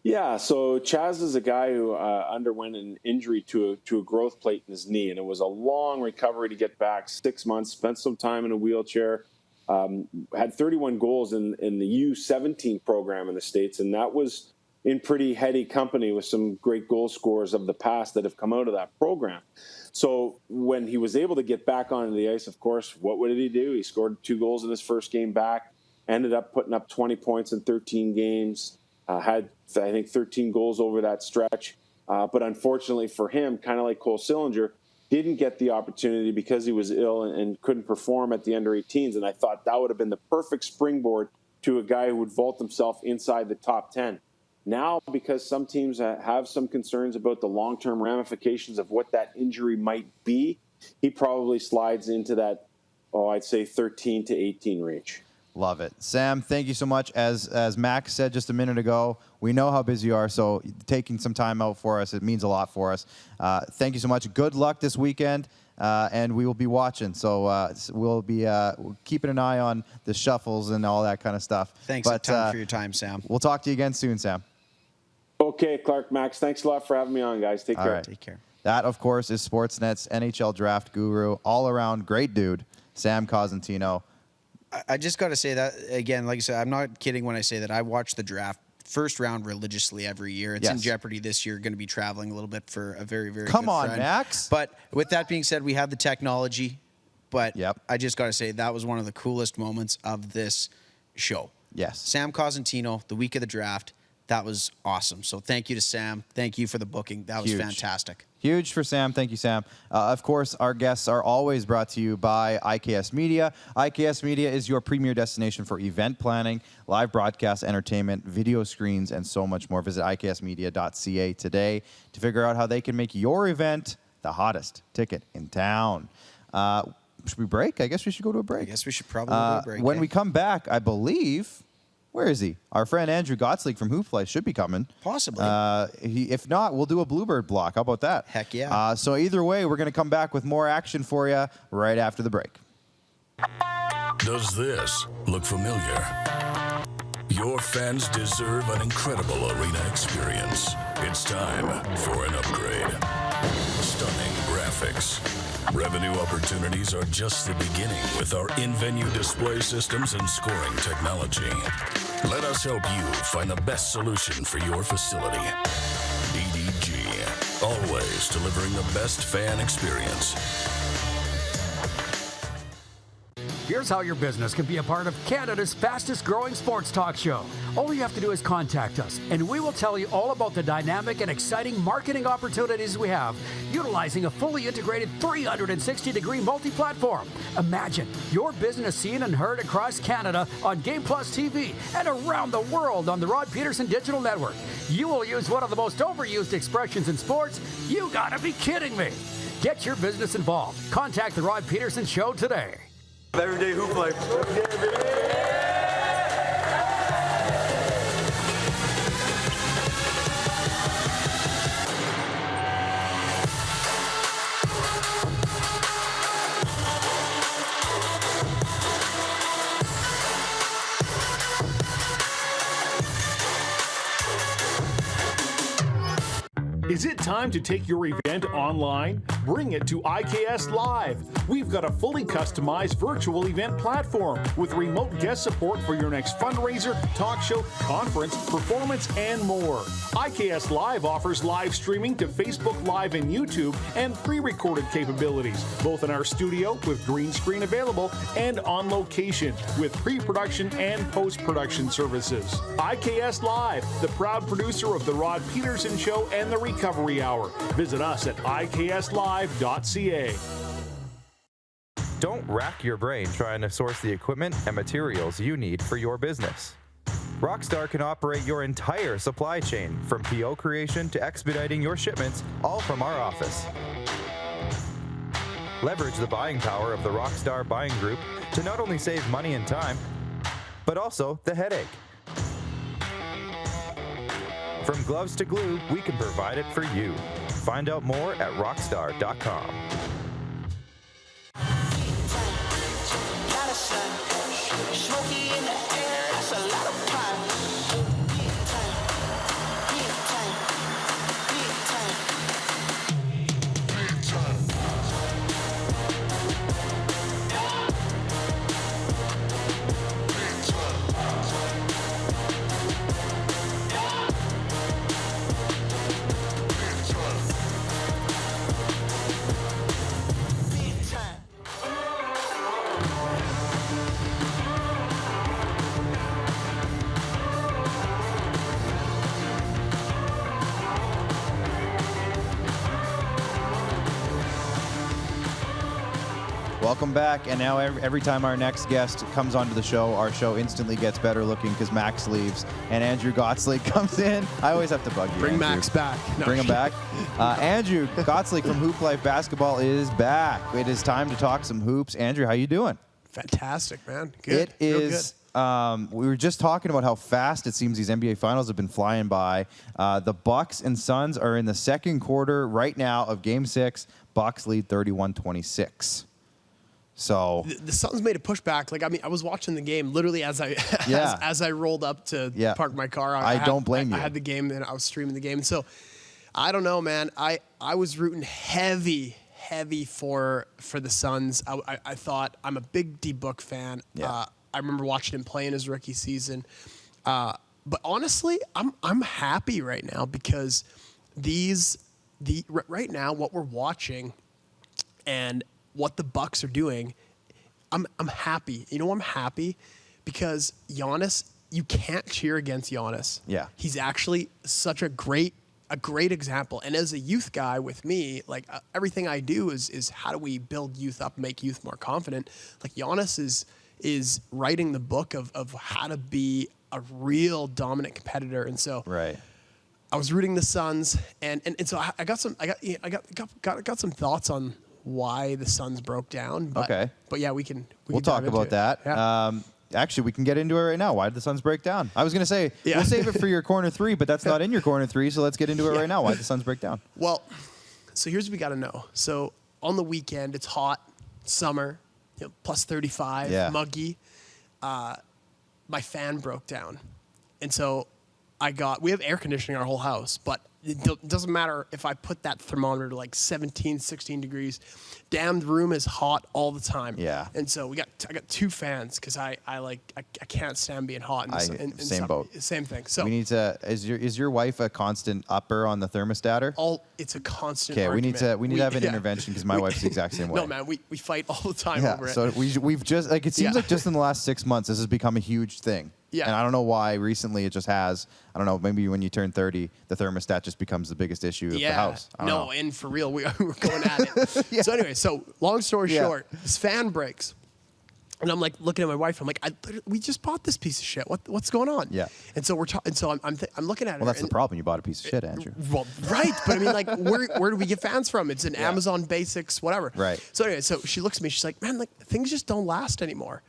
Yeah, so Chaz is a guy who underwent an injury to a growth plate in his knee, and it was a long recovery to get back, 6 months, spent some time in a wheelchair, had 31 goals in the U17 program in the States, and that was in pretty heady company with some great goal scorers of the past that have come out of that program. So when he was able to get back onto the ice, of course, what did he do? He scored 2 goals in his first game back, ended up putting up 20 points in 13 games, had, I think, 13 goals over that stretch. But unfortunately for him, kind of like Cole Sillinger, didn't get the opportunity because he was ill and couldn't perform at the under-18s. And I thought that would have been the perfect springboard to a guy who would vault himself inside the top 10. Now, because some teams have some concerns about the long-term ramifications of what that injury might be, he probably slides into that, I'd say 13 to 18 range. Love it. Sam, thank you so much. As Max said just a minute ago, we know how busy you are, so taking some time out for us, it means a lot for us. Thank you so much. Good luck this weekend, and we will be watching. So we'll be keeping an eye on the shuffles and all that kind of stuff. Thanks a ton for your time, Sam. We'll talk to you again soon, Sam. Okay, Clark, Max, thanks a lot for having me on, guys. Take care. Right. Take care. That, of course, is Sportsnet's NHL draft guru, all-around great dude, Sam Cosentino. I just got to say that, again, like I said, I'm not kidding when I say that I watch the draft first round religiously every year. It's in jeopardy this year, going to be traveling a little bit for a very, very Come good on, friend. Max. But with that being said, we have the technology, but I just got to say that was one of the coolest moments of this show. Yes. Sam Cosentino, the week of the draft. That was awesome. So thank you to Sam. Thank you for the booking. That was fantastic. Huge for Sam. Thank you, Sam. Of course, our guests are always brought to you by IKS Media. IKS Media is your premier destination for event planning, live broadcast, entertainment, video screens, and so much more. Visit iksmedia.ca today to figure out how they can make your event the hottest ticket in town. Should we break? I guess we should go to a break. I guess we should probably go to a break. When we come back, I believe... Where is he? Our friend Andrew Gottsleek from Hoop Play should be coming. Possibly. If not, we'll do a Bluebird block. How about that? Heck yeah. So either way, we're going to come back with more action for you right after the break. Does this look familiar? Your fans deserve an incredible arena experience. It's time for an upgrade. Stunning graphics. Revenue opportunities are just the beginning with our in-venue display systems and scoring technology. Let us help you find the best solution for your facility. DDG, always delivering the best fan experience. Here's how your business can be a part of Canada's fastest growing sports talk show. All you have to do is contact us, and we will tell you all about the dynamic and exciting marketing opportunities we have, utilizing a fully integrated 360-degree multi-platform. Imagine your business seen and heard across Canada on Game Plus TV and around the world on the Rod Peterson Digital Network. You will use one of the most overused expressions in sports. You gotta be kidding me. Get your business involved. Contact the Rod Peterson Show today. Everyday hoop life. Is it time to take your event online? Bring it to IKS Live. We've got a fully customized virtual event platform with remote guest support for your next fundraiser, talk show, conference, performance, and more. IKS Live offers live streaming to Facebook Live and YouTube and pre-recorded capabilities, both in our studio with green screen available and on location with pre-production and post-production services. IKS Live, the proud producer of The Rod Peterson Show and The Recovery Hour. Visit us at ikslive.ca. Don't rack your brain trying to source the equipment and materials you need for your business. Rockstar can operate your entire supply chain, from PO creation to expediting your shipments, all from our office. Leverage the buying power of the Rockstar buying group to not only save money and time, but also the headache. From gloves to glue, we can provide it for you. Find out more at rockstar.com. Welcome back, and now every time our next guest comes onto the show, our show instantly gets better looking because Max leaves and Andrew Gottslik comes in. I always have to bug you, Bring Andrew. Max back. No. Bring him back. Andrew Gottslik from Hoop Life Basketball is back. It is time to talk some hoops. Andrew, how you doing? Fantastic, man. Good. It is. We were just talking about how fast it seems these NBA Finals have been flying by. The Bucks and Suns are in the second quarter right now of Game 6. Bucks lead 31-26. So The Suns made a pushback. Like, I mean, I was watching the game literally as I as I rolled up to park my car. I don't blame you. I had the game, and I was streaming the game. So I don't know, man. I was rooting heavy for the Suns. I thought, I'm a big D Book fan. Yeah. I remember watching him play in his rookie season. But honestly, I'm happy right now because right now what we're watching and what the Bucks are doing, I'm happy. You know, I'm happy because Giannis, you can't cheer against Giannis. Yeah. He's actually such a great example. And as a youth guy with me, like everything I do is how do we build youth up, make youth more confident? Like Giannis is writing the book of how to be a real dominant competitor. And so right. I was rooting the Suns, and so I got some thoughts on why the Suns broke down. But, Okay. But yeah, we'll talk about that. Yeah. Actually, we can get into it right now. Why did the Suns break down? I was going to say, Yeah. we'll save it for your corner three, but that's not in your corner three, so let's get into it Yeah. right now. Why did the Suns break down? Well, so here's what we got to know. So on the weekend, it's hot, summer, plus 35, Yeah. muggy. My fan broke down. And so we have air conditioning in our whole house, but it doesn't matter if I put that thermometer to like 17, 16 degrees. Damn, the room is hot all the time. Yeah. And so I got two fans because I can't stand being hot. Same boat. Same thing. So We need to. Is your wife a constant upper on the thermostater? it's a constant. Okay, we argument. need to have an intervention because my wife's the exact same way. No, man, we fight all the time Yeah. over it. So we've just it seems Yeah. like just in the last 6 months this has become a huge thing. Yeah. And I don't know why recently it just has. I don't know. Maybe when you turn 30, the thermostat just becomes the biggest issue of the house. I don't know. And for real, we were going at it. Yeah. So anyway, long story Yeah. short, this fan breaks. And I'm like looking at my wife. I'm like, we just bought this piece of shit. What's going on? Yeah. And so we're talking. So I'm looking at her. Well, that's the and- problem. You bought a piece of shit, Andrew. Well, right, but I mean, like, where do we get fans from? It's an Amazon Basics, whatever. Right. So anyway, so she looks at me. She's like, man, like things just don't last anymore.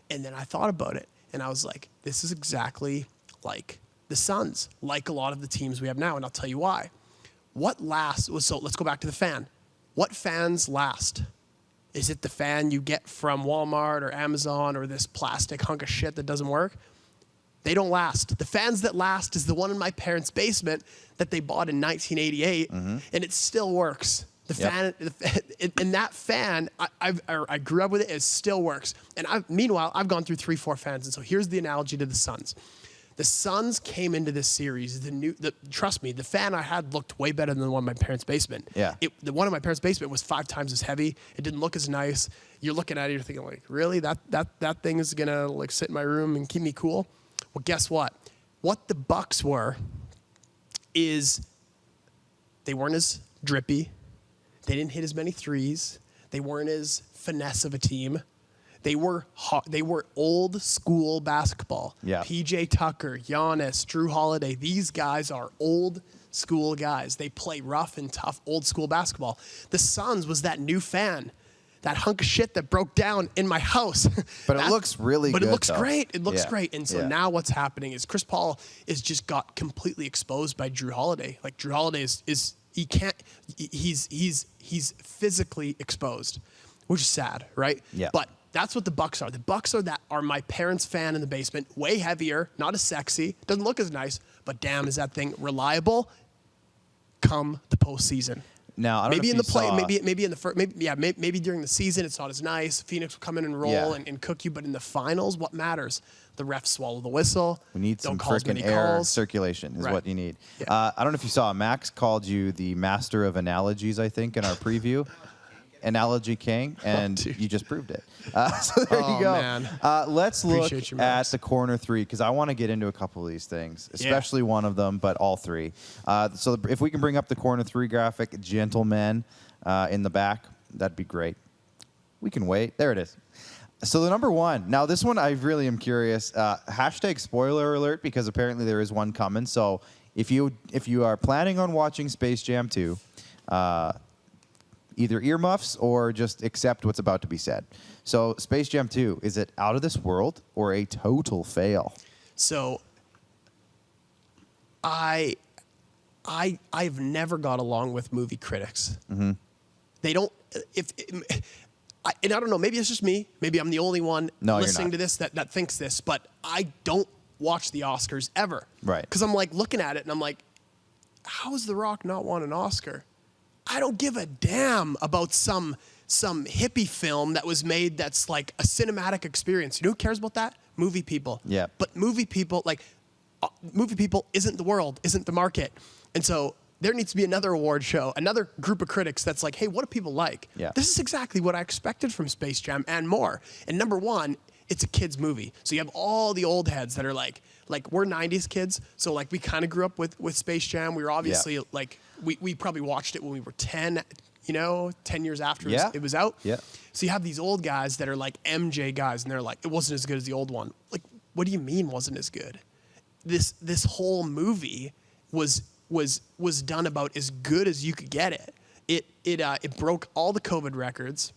And then I thought about it, and I was like, this is exactly like the Suns, like a lot of the teams we have now, and I'll tell you why. What lasts? So let's go back to the fan. What fans last? Is it the fan you get from Walmart or Amazon or this plastic hunk of shit that doesn't work? They don't last. The fans that last is the one in my parents' basement that they bought in 1988, and it still works. The fan, and that fan, I grew up with it. It still works. And meanwhile, I've gone through 3-4 fans. And so here's the analogy to the Suns. The Suns came into this series. Trust me, the fan I had looked way better than the one in my parents' basement. Yeah. The one in my parents' basement was 5 times as heavy. It didn't look as nice. You're looking at it, you're thinking like, really? That thing is gonna like sit in my room and keep me cool? Well, guess what? What the Bucks were is they weren't as drippy. They didn't hit as many threes. They weren't as finesse of a team. They were old school basketball. Yeah. PJ Tucker, Giannis, Drew Holiday. These guys are old school guys. They play rough and tough old school basketball. The Suns was that new fan, that hunk of shit that broke down in my house. But it looks really good. But it looks though. great. It looks Yeah. great. And so Yeah. now what's happening is Chris Paul is just got completely exposed by Drew Holiday. Like Drew Holiday he's physically exposed, which is sad, right? Yeah. But that's what the Bucks are. The Bucks are my parents' fan in the basement, way heavier, not as sexy, doesn't look as nice, but damn, is that thing reliable come the postseason. Now, I don't Maybe know in if the you play, saw- maybe in the first, maybe during the season it's not as nice. Phoenix will come in and roll Yeah. and cook you, but in the finals, what matters? The refs swallow the whistle. We need Don't some call as freaking many air calls. circulation is Right. what you need. Yeah. I don't know if you saw, Max called you the master of analogies, I think, in our preview. Analogy King, and dude. you just proved it. So there you go. Man. Let's look Appreciate you, at Max. the corner three, because I want to get into a couple of these things, especially one of them, but all three. So if we can bring up the corner three graphic, gentlemen, in the back, that'd be great. We can wait. There it is. So the number one. Now this one I really am curious. Hashtag spoiler alert, because apparently there is one coming. So if you are planning on watching Space Jam 2, either earmuffs or just accept what's about to be said. So Space Jam 2, is it out of this world or a total fail? So I've never got along with movie critics. Mm-hmm. They don't. And I don't know. Maybe it's just me. Maybe I'm the only one No, you're listening not. to this that thinks this. But I don't watch the Oscars ever. Right. Because I'm like looking at it and I'm like, how does The Rock not want an Oscar? I don't give a damn about some hippie film that was made that's like a cinematic experience. You know who cares about that? Movie people. Yeah. But movie people isn't the world, isn't the market. And so there needs to be another award show, another group of critics that's like, hey, what do people like? Yeah. This is exactly what I expected from Space Jam and more. And number one, it's a kid's movie. So you have all the old heads that are like we're 90s kids. So like we kind of grew up with Space Jam. We were obviously like, we probably watched it when we were 10, 10 years after it was out. Yeah. So you have these old guys that are like MJ guys, and they're like, it wasn't as good as the old one. Like, what do you mean wasn't as good? This whole movie was done about as good as you could get it. It broke all the COVID records.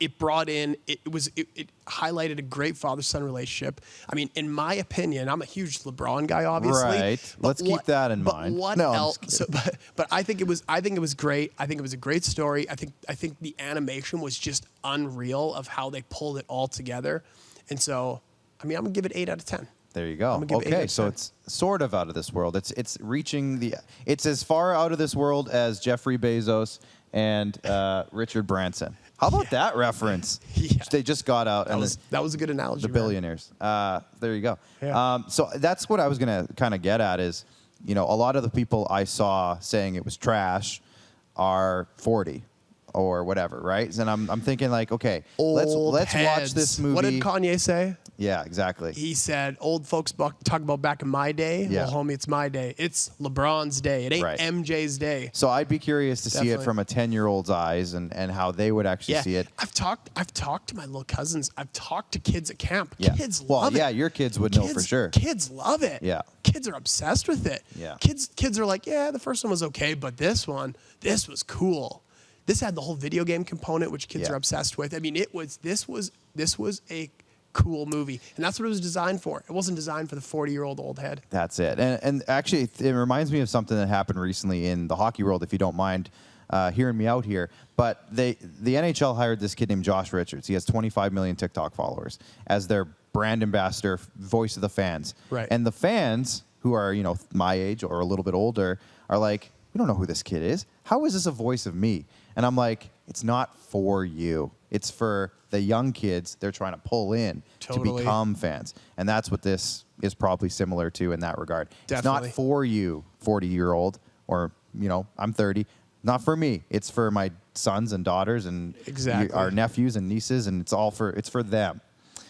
It highlighted a great father-son relationship. I mean, in my opinion, I'm a huge LeBron guy, obviously. Right. Let's keep that in mind. But what No, I'm else? just kidding. But I think it was great. I think it was a great story. I think the animation was just unreal of how they pulled it all together. And so, I mean, I'm gonna give it 8 out of 10. There you go. I'm gonna give it 8 out Okay, of so 10. it's sort of out of this world. It's reaching it's as far out of this world as Jeffrey Bezos and Richard Branson. How about that reference? Yeah. They just got out That was a good analogy. the man. billionaires. There you go. Yeah. So that's what I was gonna kind of get at is, a lot of the people I saw saying it was trash are 40 or whatever, right? And I'm thinking like, okay, let's Old watch heads. this movie. What did Kanye say? Yeah, exactly. He said, old folks talk about back in my day. Yeah. Well, homie, it's my day. It's LeBron's day. It ain't Right. MJ's day. So I'd be curious to see it Definitely. from a 10-year-old's eyes and how they would actually see it. I've talked to my little cousins. I've talked to kids at camp. Yeah. Kids Well, love yeah, it. your kids would know for sure. Kids love it. Yeah. Kids are obsessed with it. Yeah. Kids are like, yeah, the first one was okay, but this was cool. This had the whole video game component, which kids Yeah. are obsessed with. I mean, this was a cool movie, and that's what it was designed for. It wasn't designed for the 40-year-old old head. That's it. And actually, it reminds me of something that happened recently in the hockey world, if you don't mind hearing me out here. But the NHL hired this kid named Josh Richards. He has 25 million TikTok followers as their brand ambassador, voice of the fans. Right. And the fans, who are, my age or a little bit older, are like, we don't know who this kid is. How is this a voice of me? And I'm like, it's not for you. It's for the young kids they're trying to pull in to Totally. become fans. And that's what this is probably similar to in that regard. It's Definitely. not for you, 40-year-old, or, I'm 30. Not for me. It's for my sons and daughters and Exactly. our nephews and nieces, and it's for them.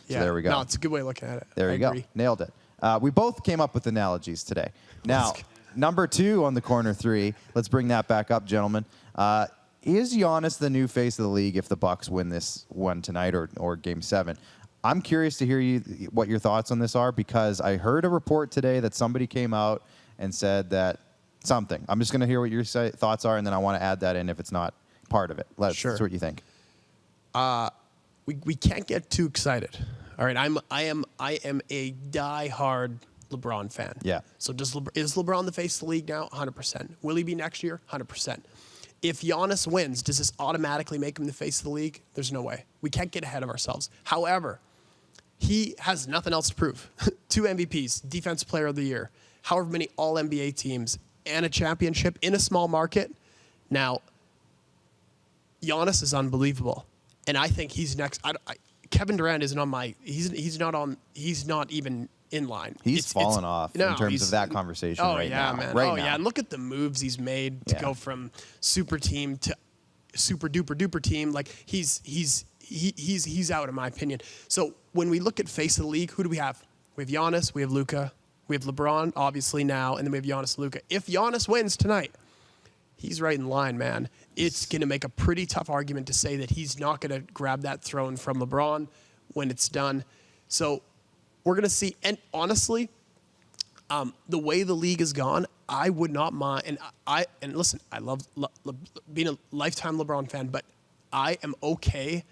So there we go. No, it's a good way of looking at it. There I you go. agree. Nailed it. We both came up with analogies today. Now, number 2 on the corner 3. Let's bring that back up, gentlemen. Is Giannis the new face of the league if the Bucks win this one tonight or Game 7? I'm curious to hear what your thoughts on this are, because I heard a report today that somebody came out and said that something. I'm just going to hear what your thoughts are, and then I want to add that in if it's not part of it. Let's see what you think. We can't get too excited. All right, I am a die-hard LeBron fan. Yeah. So is LeBron the face of the league now? 100%. Will he be next year? 100%. If Giannis wins, does this automatically make him the face of the league? There's no way. We can't get ahead of ourselves. However, he has nothing else to prove. 2 MVPs, Defensive Player of the Year, however many All-NBA teams, and a championship in a small market. Now, Giannis is unbelievable, and I think he's next. Kevin Durant isn't on my. He's not even in line. He's fallen off in terms of that conversation right now. Man. Right now. Yeah, and look at the moves he's made to go from super team to super duper duper team. Like he's out in my opinion. So when we look at face of the league, who do we have? We have Giannis, we have Luka, we have LeBron obviously now, and then we have Giannis and Luka. If Giannis wins tonight, he's right in line, man. It's going to make a pretty tough argument to say that he's not going to grab that throne from LeBron when it's done. So we're going to see. And honestly, the way the league has gone, I would not mind. And listen, I love being a lifetime LeBron fan, but I am okay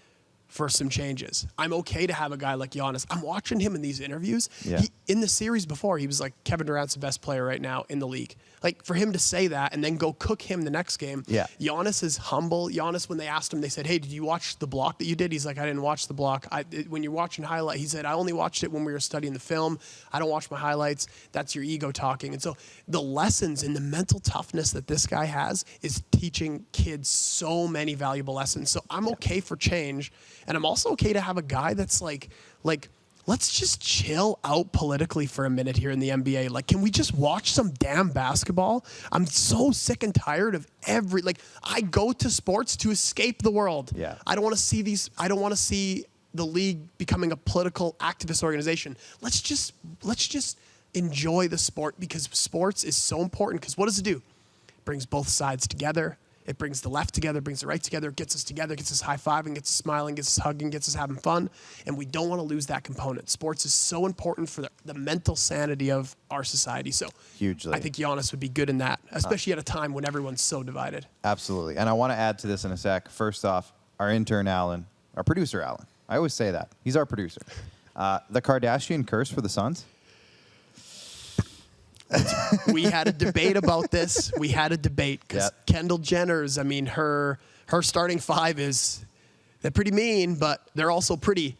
for some changes. I'm okay to have a guy like Giannis. I'm watching him in these interviews. Yeah. In the series before, he was like, Kevin Durant's the best player right now in the league. Like, for him to say that and then go cook him the next game. Yeah. Giannis is humble. Giannis, when they asked him, they said, hey, did you watch the block that you did? He's like, I didn't watch the block. When you're watching highlight, he said, I only watched it when we were studying the film. I don't watch my highlights. That's your ego talking. And so the lessons and the mental toughness that this guy has is teaching kids so many valuable lessons. So I'm okay for change. And I'm also okay to have a guy that's like, let's just chill out politically for a minute here in the NBA. Like, can we just watch some damn basketball? I'm so sick and tired of I go to sports to escape the world. Yeah. I don't want to see the league becoming a political activist organization. Let's just enjoy the sport, because sports is so important. Because what does it do? It brings both sides together. It brings the left together, brings the right together, gets us high-fiving, gets us smiling, gets us hugging, gets us having fun. And we don't want to lose that component. Sports is so important for the mental sanity of our society. So hugely, I think Giannis would be good in that, especially at a time when everyone's so divided. Absolutely. And I want to add to this in a sec. First off, our intern, Alan, our producer, Alan. I always say that. He's our producer. The Kardashian curse for the Suns? We had a debate about this. We had a debate because Kendall Jenner's, I mean, her starting 5 they're pretty mean, but they're also pretty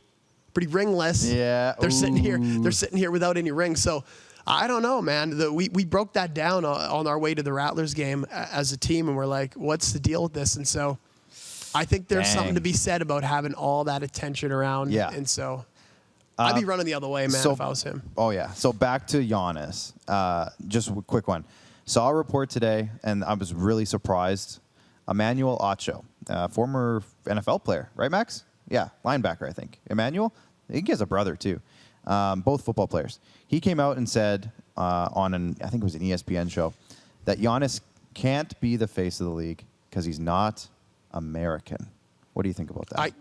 ringless. Yeah. They're sitting here without any rings. So I don't know, man. We broke that down on our way to the Rattlers game as a team, and we're like, what's the deal with this? And so I think there's something to be said about having all that attention around. Yeah. And so I'd be running the other way, man, if I was him. Oh, yeah. So back to Giannis. Just a quick one. Saw a report today, and I was really surprised. Emmanuel Ocho, former NFL player, right, Max? Yeah, linebacker, I think. Emmanuel, I think he has a brother, too. Both football players. He came out and said I think it was an ESPN show, that Giannis can't be the face of the league because he's not American. What do you think about that?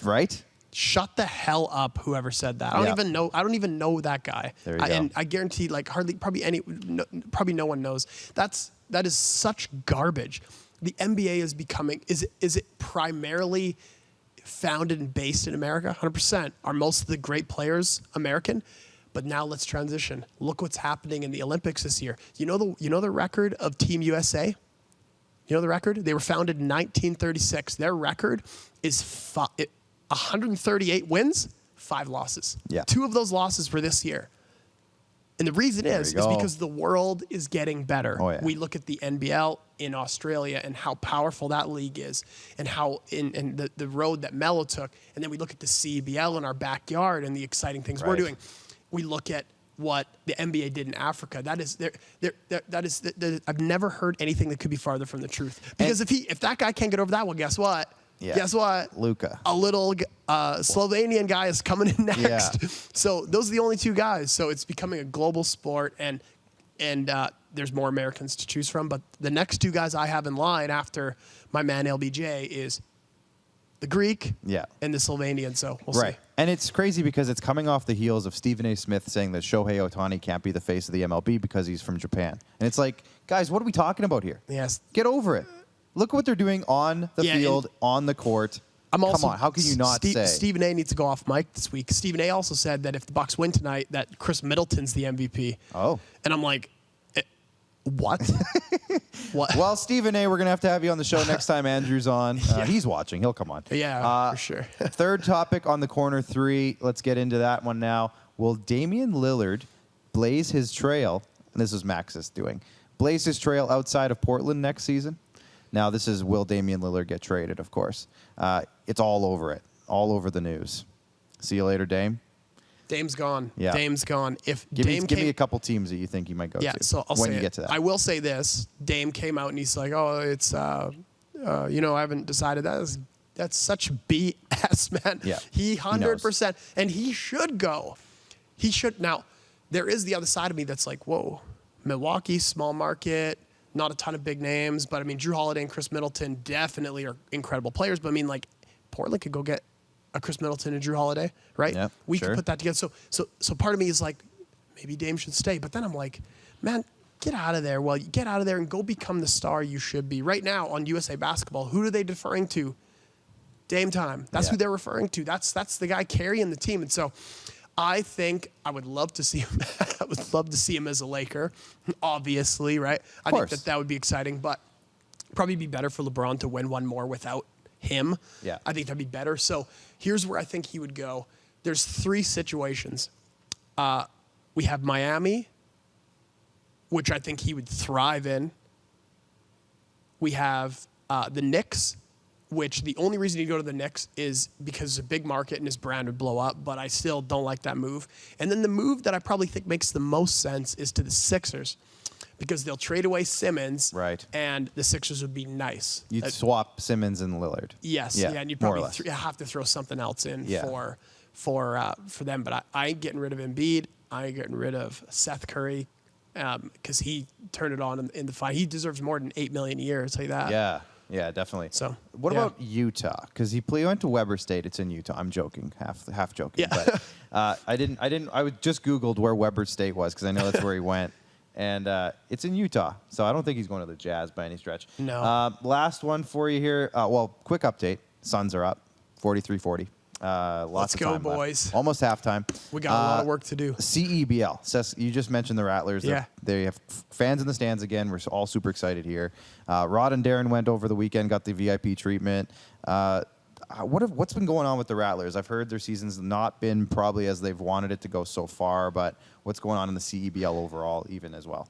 Right? Shut the hell up, whoever said that. I don't even know that guy. There you go. And I guarantee, probably no one knows. That is such garbage. The NBA is becoming. Is it primarily founded and based in America? 100%. Are most of the great players American? But now let's transition. Look what's happening in the Olympics this year. You know the record of Team USA? You know the record? They were founded in 1936. Their record is 138 wins, 5 losses. Yeah. 2 of those losses were this year. And the reason is because the world is getting better. Oh, yeah. We look at the NBL in Australia and how powerful that league is, and how in the road that Melo took. And then we look at the CBL in our backyard and the exciting things we're doing. We look at what the NBA did in Africa. I've never heard anything that could be farther from the truth. Because if that guy can't get over that, well, guess what? Yeah. Guess what? Luka. A little Slovenian guy is coming in next. Yeah. So those are the only 2 guys. So it's becoming a global sport. And and there's more Americans to choose from. But the next two guys I have in line after my man LBJ is the Greek and the Slovenian. So we'll see. And it's crazy because it's coming off the heels of Stephen A. Smith saying that Shohei Ohtani can't be the face of the MLB because he's from Japan. And it's like, guys, what are we talking about here? Yes. Get over it. Look what they're doing on the field, on the court. Come on, how can you not say? Stephen A. needs to go off mic this week. Stephen A. also said that if the Bucks win tonight, that Chris Middleton's the MVP. Oh. And I'm like, what? What? Well, Stephen A., we're going to have you on the show next time Andrew's on. He's watching. He'll come on. Yeah, for sure. Third topic on the corner three. Let's get into that one now. Will Damian Lillard blaze his trail, and this is Max's doing, blaze his trail outside of Portland next season? Now, this is will Damian Lillard get traded, of course. It's all over it, all over the news. See you later, Dame. Dame's gone. Yeah. Dame's gone. If Give Dame me a couple teams that you think he might go to. Yeah, so I'll when say you it. get to that. I will say this. Dame came out and he's like, oh, it's, I haven't decided. That's such BS, man. Yeah, He 100%. knows. And he should go. He should. Now, there is the other side of me that's like, whoa, Milwaukee, small market, not a ton of big names. But, I mean, Drew Holiday and Chris Middleton definitely are incredible players. But, I mean, like, Portland could go get a Chris Middleton and Drew Holiday, right? Yeah, we sure. could put that together. So part of me is like, maybe Dame should stay. But then I'm like, man, get out of there. Well, get out of there and go become the star you should be. Right now on USA Basketball, who are they deferring to? Dame time. That's who they're referring to. That's the guy carrying the team. And so I think I would love to see him. I would love to see him as a Laker, obviously, right? I think that would be exciting, but probably be better for LeBron to win one more without him. Yeah. I think that'd be better. So here's where I think he would go. There's three situations. We have Miami, which I think he would thrive in. We have the Knicks, which the only reason he'd go to the Knicks is because it's a big market and his brand would blow up, but I still don't like that move. And then the move that I probably think makes the most sense is to the Sixers, because they'll trade away Simmons, right? And the Sixers would be nice. You'd swap Simmons and Lillard. Yes, yeah, and you'd more or probably less. have to throw something else in Yeah. for them. But I ain't getting rid of Embiid. I ain't getting rid of Seth Curry because he turned it on in the fight. He deserves more than $8 million a year. I'll tell you that. Yeah, definitely. So what about Utah? Because he went to Weber State. It's in Utah. I'm joking, half joking. Yeah. But I just Googled where Weber State was because I know that's where he went. And it's in Utah, so I don't think he's going to the Jazz by any stretch. No. Last one for you here. Quick update. Suns are up, 43-40. Lots of time left. Boys. Almost halftime. We got a lot of work to do. CEBL. Seth, you just mentioned the Rattlers. Yeah. They have fans in the stands again. We're all super excited here. Rod and Darren went over the weekend, got the VIP treatment. What's been going on with the Rattlers? I've heard their season's not been probably as they've wanted it to go so far, but what's going on in the CEBL overall even as well?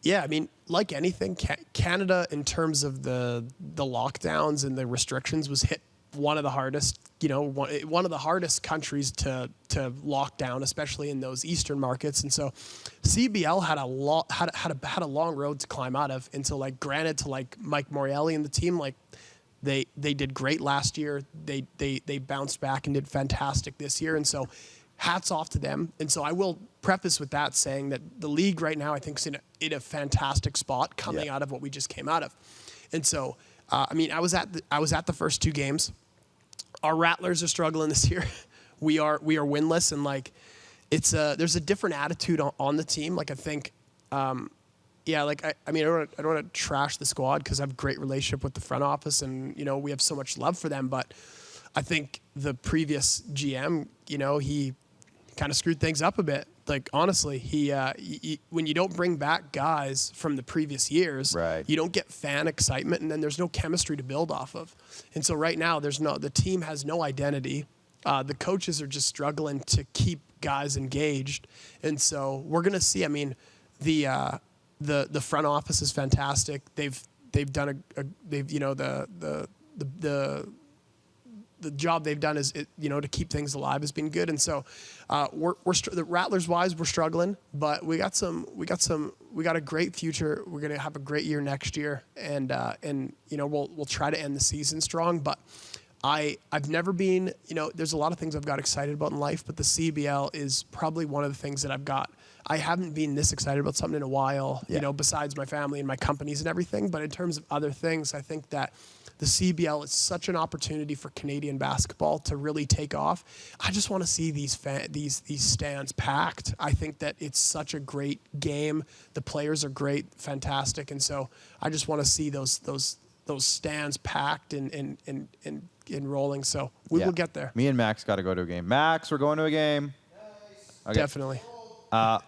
Yeah, I mean, like anything, Canada, in terms of the lockdowns and the restrictions, was hit one of the hardest, one of the hardest countries to lock down, especially in those eastern markets. And so CBL had a long road to climb out of. And so, like, granted to like Mike Morreale and the team, like they did great last year. They bounced back and did fantastic this year. And so hats off to them. And so I will preface with that saying that the league right now, I think, is in a fantastic spot coming out of what we just came out of. And so, I mean, I was at the first two games. Our Rattlers are struggling this year. We are winless, and like there's a different attitude on the team. Like I think, I mean, I don't want to trash the squad because I have a great relationship with the front office, and we have so much love for them. But I think the previous GM, he kind of screwed things up a bit. Like, honestly, he when you don't bring back guys from the previous years, right, you don't get fan excitement, and then there's no chemistry to build off of. And so right now, the team has no identity. The coaches are just struggling to keep guys engaged. And so we're going to see, I mean, the front office is fantastic. They've done the job they've done is to keep things alive has been good. And so the Rattlers wise, we're struggling, but we got a great future. We're going to have a great year next year. And we'll try to end the season strong, but I've never been, there's a lot of things I've got excited about in life, but the CBL is probably one of the things that I haven't been this excited about something in a while, you know, besides my family and my companies and everything. But in terms of other things, I think that the CBL is such an opportunity for Canadian basketball to really take off. I just want to see these stands packed. I think that it's such a great game. The players are great, fantastic, and so I just want to see those stands packed and rolling. So we will get there. Me and Max got to go to a game. Max, we're going to a game. Okay. Definitely.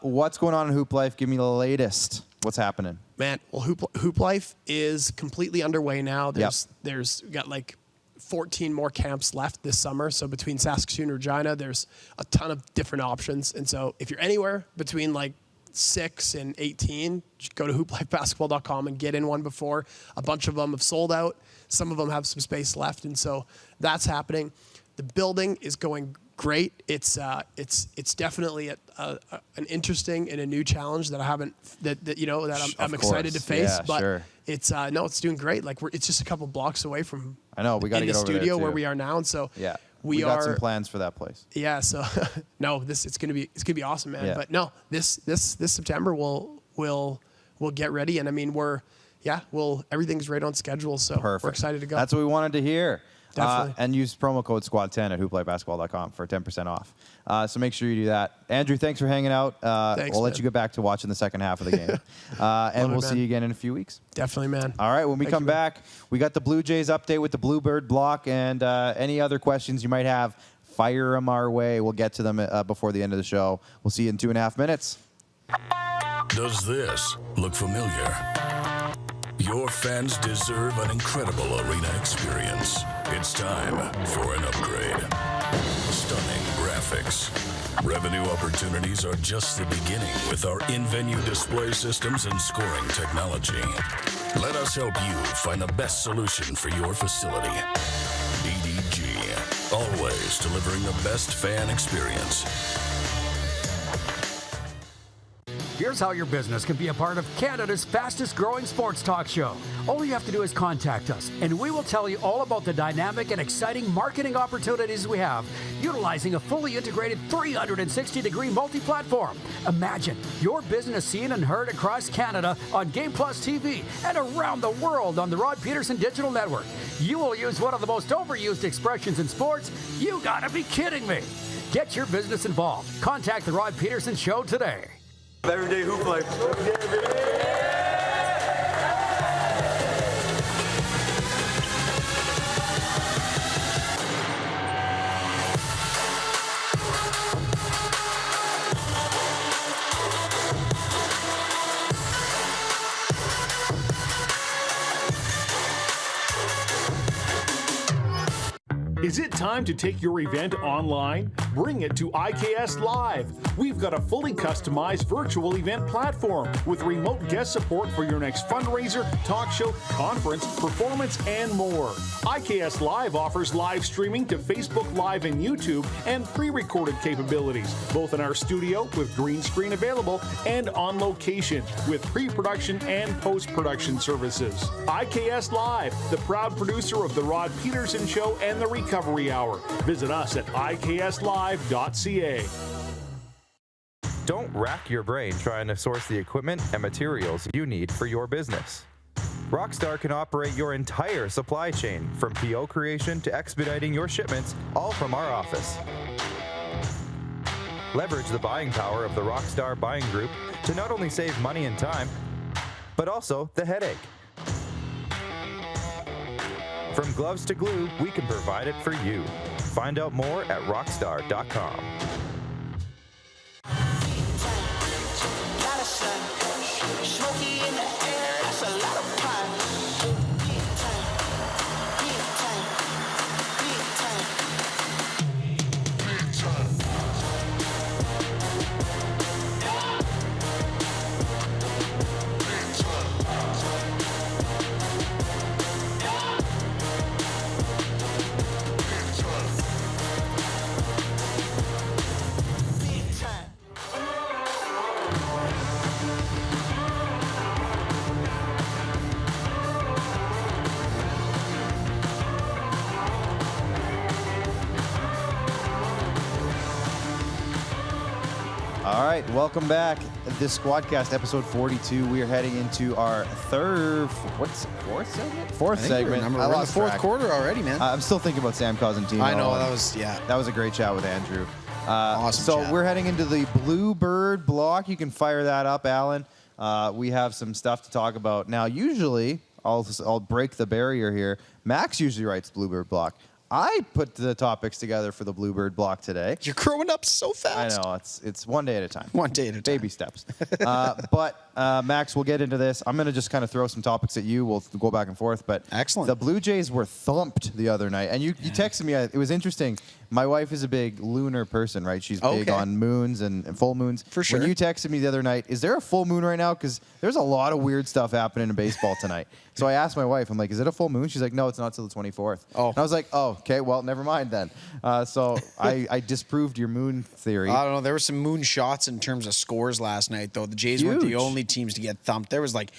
What's going on in Hoop Life? Give me the latest. What's happening? Man, well, Hoop Life is completely underway now. There's got like 14 more camps left this summer. So between Saskatoon and Regina, there's a ton of different options. And so if you're anywhere between like 6 and 18, just go to hooplifebasketball.com and get in one before. A bunch of them have sold out. Some of them have some space left. And so that's happening. The building is going great. It's definitely an interesting and a new challenge that I haven't I'm excited to face. Yeah, but sure. It's doing great. Like it's just a couple blocks away from I know we got to get over there studio too. where we are now, and so we got some plans for that place. Yeah, so no, it's gonna be awesome, man. Yeah. But no, this September we'll get ready, and I mean everything's right on schedule, so Perfect. we're excited to go. That's what we wanted to hear. Definitely. And use promo code SQUAD10 at hooplifebasketball.com for 10% off. So make sure you do that. Andrew, thanks for hanging out. Thanks, we'll let man. you get back to watching the second half of the game. And we'll see you again in a few weeks. Definitely, man. All right, when we come back, we got the Blue Jays update with the Bluebird block, and any other questions you might have, fire them our way. We'll get to them before the end of the show. We'll see you in 2.5 minutes. Does this look familiar? Your fans deserve an incredible arena experience. It's time for an upgrade. Stunning graphics. Revenue opportunities are just the beginning with our in-venue display systems and scoring technology. Let us help you find the best solution for your facility. DDG, always delivering the best fan experience. Here's how your business can be a part of Canada's fastest growing sports talk show. All you have to do is contact us, and we will tell you all about the dynamic and exciting marketing opportunities we have, utilizing a fully integrated 360-degree multi-platform. Imagine your business seen and heard across Canada on Game Plus TV and around the world on the Rod Peterson Digital Network. You will use one of the most overused expressions in sports. You gotta be kidding me. Get your business involved. Contact the Rod Peterson Show today. Everyday Hoop Life. Is it time to take your event online? Bring it to IKS Live. We've got a fully customized virtual event platform with remote guest support for your next fundraiser, talk show, conference, performance, and more. IKS Live offers live streaming to Facebook Live and YouTube and pre-recorded capabilities, both in our studio with green screen available and on location with pre-production and post-production services. IKS Live, the proud producer of The Rod Peterson Show and The Recovery Hour. Visit us at ikslive.ca. Don't rack your brain trying to source the equipment and materials you need for your business. Rockstar can operate your entire supply chain from PO creation to expediting your shipments, all from our office. Leverage the buying power of the Rockstar buying group to not only save money and time, but also the headache. From gloves to glue, we can provide it for you. Find out more at rockstar.com. right, welcome back. This SquadCast episode 42. We are heading into our fourth segment? Fourth segment. We're in the fourth quarter already, man. I'm still thinking about Sam Cosentino. I know, that was a great chat with Andrew. Awesome So chat. we're heading into the Bluebird block. You can fire that up, Alan. We have some stuff to talk about. Now, usually, I'll break the barrier here. Max usually writes Bluebird block. I put the topics together for the Bluebird block today. You're growing up so fast. I know. It's one day at a time. One day at a time. Baby steps. But Max, we'll get into this. I'm going to just kind of throw some topics at you. We'll go back and forth. But excellent. The Blue Jays were thumped the other night. And you texted me. It was interesting. My wife is a big lunar person, right? She's big on moons and full moons. For sure. When you texted me the other night, is there a full moon right now? Because there's a lot of weird stuff happening in baseball tonight. So I asked my wife, I'm like, is it a full moon? She's like, no, it's not till the 24th. Oh. And I was like, oh, okay, well, never mind then. So I disproved your moon theory. I don't know. There were some moon shots in terms of scores last night, though. The Jays weren't the only teams to get thumped. There was like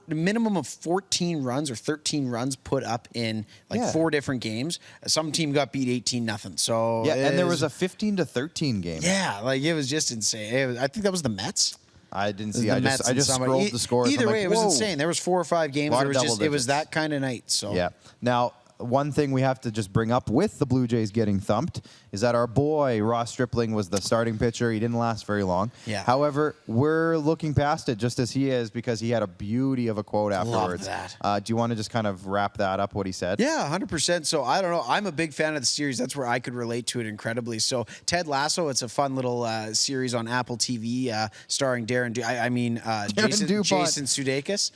the minimum of 14 runs or 13 runs put up in four different games. Some team got beat 18-0. So and there was a 15-13 game. Yeah, like it was just insane. I think that was the Mets. I didn't see. I just scrolled the scores. Either way, like, it was insane. There was 4 or 5 games. It was that kind of night. So yeah. Now, one thing we have to just bring up with the Blue Jays getting thumped is that our boy Ross Stripling was the starting pitcher. He didn't last very long. Yeah. However, we're looking past it just as he is because he had a beauty of a quote afterwards. Love that. Do you want to just kind of wrap that up, what he said? Yeah, 100%. So I don't know. I'm a big fan of the series. That's where I could relate to it incredibly. So Ted Lasso, it's a fun little series on Apple TV starring Jason Sudeikis.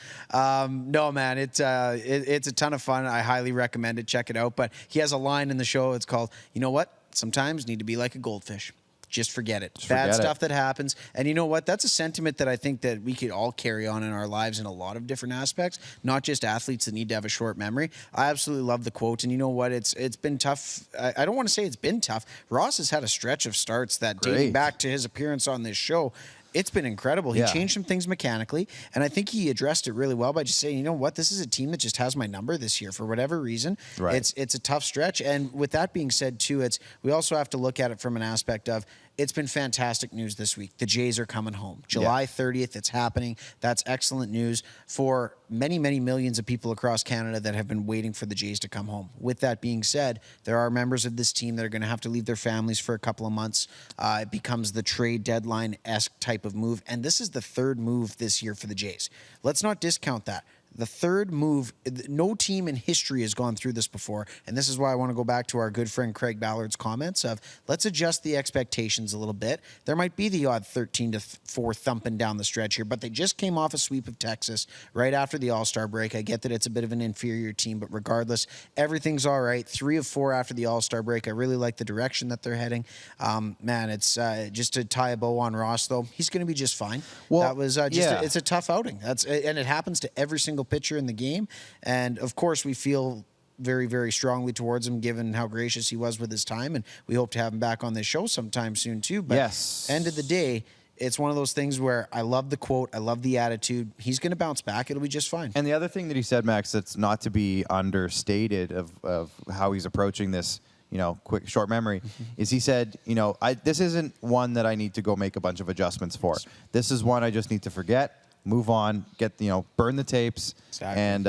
No, man, it's a ton of fun. I highly recommend it. Check it out. But he has a line in the show. It's called, you know what? Sometimes need to be like a goldfish. Just forget it. Bad stuff that happens. And you know what? That's a sentiment that I think that we could all carry on in our lives in a lot of different aspects, not just athletes that need to have a short memory. I absolutely love the quote. And you know what? It's been tough. I don't want to say it's been tough. Ross has had a stretch of starts that dating back to his appearance on this show. It's been incredible. He changed some things mechanically, and I think he addressed it really well by just saying, you know what, this is a team that just has my number this year for whatever reason. Right. It's a tough stretch, and with that being said, too, we also have to look at it from an aspect of it's been fantastic news this week. The Jays are coming home. July 30th, it's happening. That's excellent news for many, many millions of people across Canada that have been waiting for the Jays to come home. With that being said, there are members of this team that are going to have to leave their families for a couple of months. It becomes the trade deadline-esque type of move, and this is the third move this year for the Jays. Let's not discount that. The third move, no team in history has gone through this before, and this is why I want to go back to our good friend Craig Ballard's comments of let's adjust the expectations a little bit. There might be the odd 13-4 thumping down the stretch here, but they just came off a sweep of Texas right after the All-Star break. I get that it's a bit of an inferior team, but regardless, everything's all right. 3 of 4 after the All-Star break. I really like the direction that they're heading. Man, it's just to tie a bow on Ross, though, he's going to be just fine. Well, that was it's a tough outing. And it happens to every single pitcher in the game, and of course we feel very, very strongly towards him given how gracious he was with his time, and we hope to have him back on this show sometime soon too. But end of the day, it's one of those things where I love the quote, I love the attitude. He's going to bounce back. It'll be just fine. And the other thing that he said, Max, that's not to be understated of how he's approaching this, quick short memory, is he said, this isn't one that I need to go make a bunch of adjustments for. This is one I just need to forget, move on, burn the tapes. Exactly. And,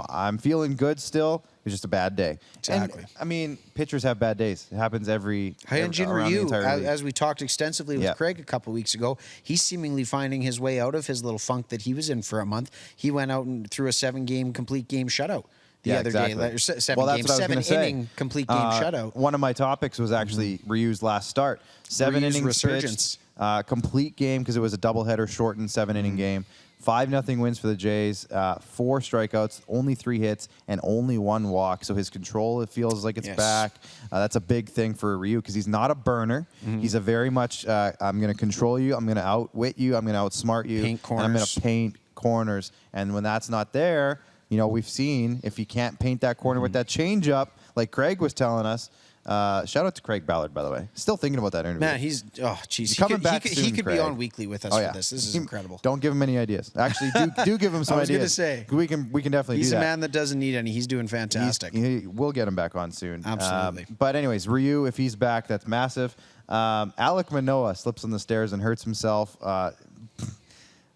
I'm feeling good still. It's just a bad day. Exactly. And, pitchers have bad days. It happens around the entire league. As we talked extensively with Craig a couple of weeks ago, he's seemingly finding his way out of his little funk that he was in for a month. He went out and threw a 7-game complete game shutout the other day. 7-inning complete game shutout. One of my topics was actually Ryu's last start. 7 innings resurgence. Pitched, complete game because it was a doubleheader, shortened 7-inning game. 5-0 wins for the Jays, 4 strikeouts, only 3 hits, and only 1 walk. So his control, it feels like it's back. That's a big thing for Ryu because he's not a burner. He's a very much, I'm going to control you, I'm going to outwit you, I'm going to outsmart you, paint corners. And I'm going to paint corners. And when that's not there, we've seen if you can't paint that corner with that changeup, like Craig was telling us, Shout out to Craig Ballard, by the way. Still thinking about that interview. Man, he's geez, coming back he soon, could be Craig. on weekly with us for this. This is incredible. Don't give him any ideas. Actually, do give him some I was ideas. gonna say we can definitely he's do that. a man that doesn't need any. He's doing fantastic. We'll get him back on soon. Absolutely. But anyways, Ryu, if he's back, that's massive. Alec Manoah slips on the stairs and hurts himself.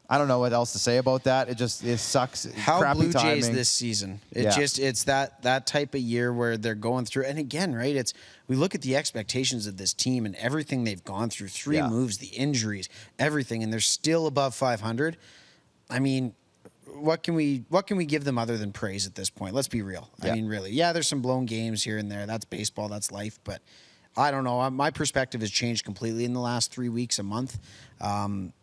I don't know what else to say about that. It sucks. How Crappy Blue Jays timing. this season. It's that type of year where they're going through. And again, right, we look at the expectations of this team and everything they've gone through, 3 moves, the injuries, everything, and they're still above 500. I mean, what can we give them other than praise at this point? Let's be real. I mean, really. Yeah, there's some blown games here and there. That's baseball, that's life, but I don't know. My perspective has changed completely in the last 3 weeks, a month. I'm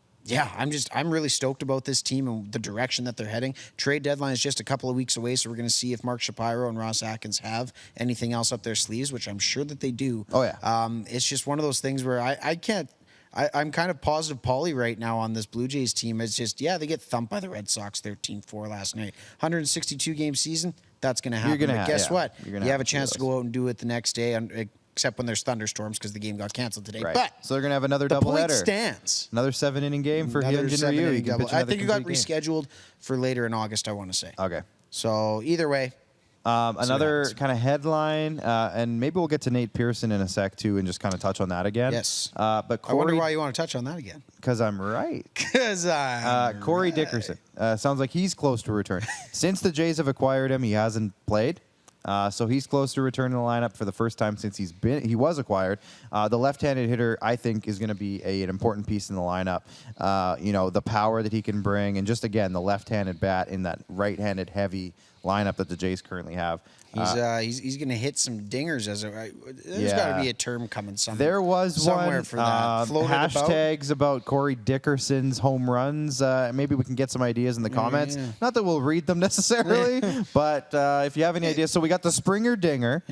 really stoked about this team and the direction that they're heading. Trade deadline is just a couple of weeks away, so we're going to see if Mark Shapiro and Ross Atkins have anything else up their sleeves, which I'm sure that they do. Oh, yeah. It's just one of those things where I'm kind of positive Paulie right now on this Blue Jays team. It's just, they get thumped by the Red Sox 13-4 last night. 162-game season, that's going to happen. But guess what? You have a chance to go out and do it the next day, except when there's thunderstorms because the game got canceled today. Right. But so they're going to have another the doubleheader. point stands. Another 7-inning game for Hyunjin Ryu. I think it got rescheduled for later in August, I want to say. Okay. So either way. Another kind of headline, and maybe we'll get to Nate Pearson in a sec too, and just kind of touch on that again. Yes. But I wonder why you want to touch on that again. Because I'm right. Because Corey Dickerson sounds like he's close to return. Since the Jays have acquired him, he hasn't played. So he's close to returning the lineup for the first time since he was acquired. The left-handed hitter, I think, is going to be an important piece in the lineup. The power that he can bring, and just again the left-handed bat in that right-handed heavy lineup that the Jays currently have. He's going to hit some dingers there's got to be a term coming somewhere. There was somewhere one for that. hashtags about Corey Dickerson's home runs. Maybe we can get some ideas in the comments. Not that we'll read them necessarily, but if you have any ideas. So we got the Springer dinger,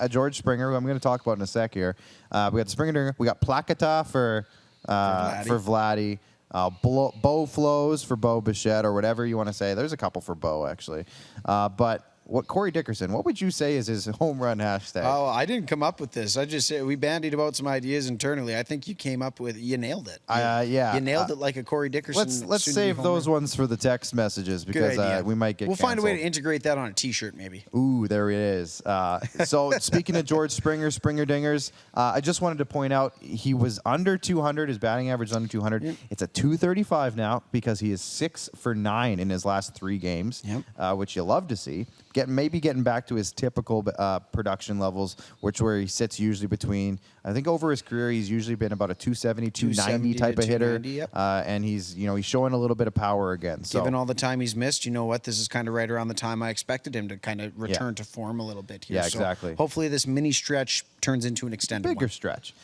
George Springer, who I'm going to talk about in a sec here. We got the Springer dinger. We got Placata for Vladdy. Bo flows for Bo Bichette or whatever you want to say. There's a couple for Bo, actually. But Corey Dickerson, what would you say is his home run hashtag? Oh, I didn't come up with this. I just said we bandied about some ideas internally. I think you nailed it. You nailed it like a Corey Dickerson. Let's save those ones for the text messages because we might get We'll canceled. find a way to integrate that on a T-shirt maybe. Ooh, there it is. So speaking of George Springer dingers, I just wanted to point out he was under 200. His batting average is under 200. Yep. It's at 235 now because he is 6 for 9 in his last 3 games, which you love to see. Getting back to his typical production levels, where he sits usually between, I think over his career, he's usually been about a 270, 290 type of hitter. Yep. And he's showing a little bit of power again. So. Given all the time he's missed, you know what? This is kind of right around the time I expected him to kind of return to form a little bit here. Yeah, exactly. So hopefully this mini stretch turns into an extended bigger one. stretch.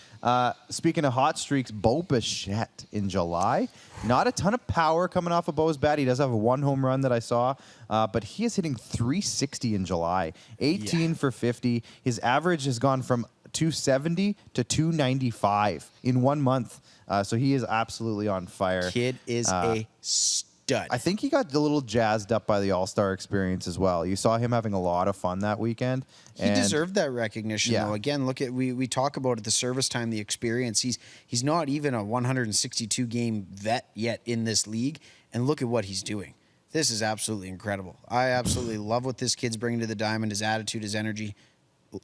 Speaking of hot streaks, Bo Bichette in July. Not a ton of power coming off of Bo's bat. He does have a 1 home run that I saw, but he is hitting 360 in July, 18 for 50. His average has gone from 270 to 295 in 1 month. So he is absolutely on fire. Kid is a stud. I think he got a little jazzed up by the All-Star experience as well. You saw him having a lot of fun that weekend. He deserved that recognition, though. Again, look at we talk about it, the service time, the experience. He's not even a 162-game vet yet in this league, and look at what he's doing. This is absolutely incredible. I absolutely love what this kid's bringing to the diamond, his attitude, his energy.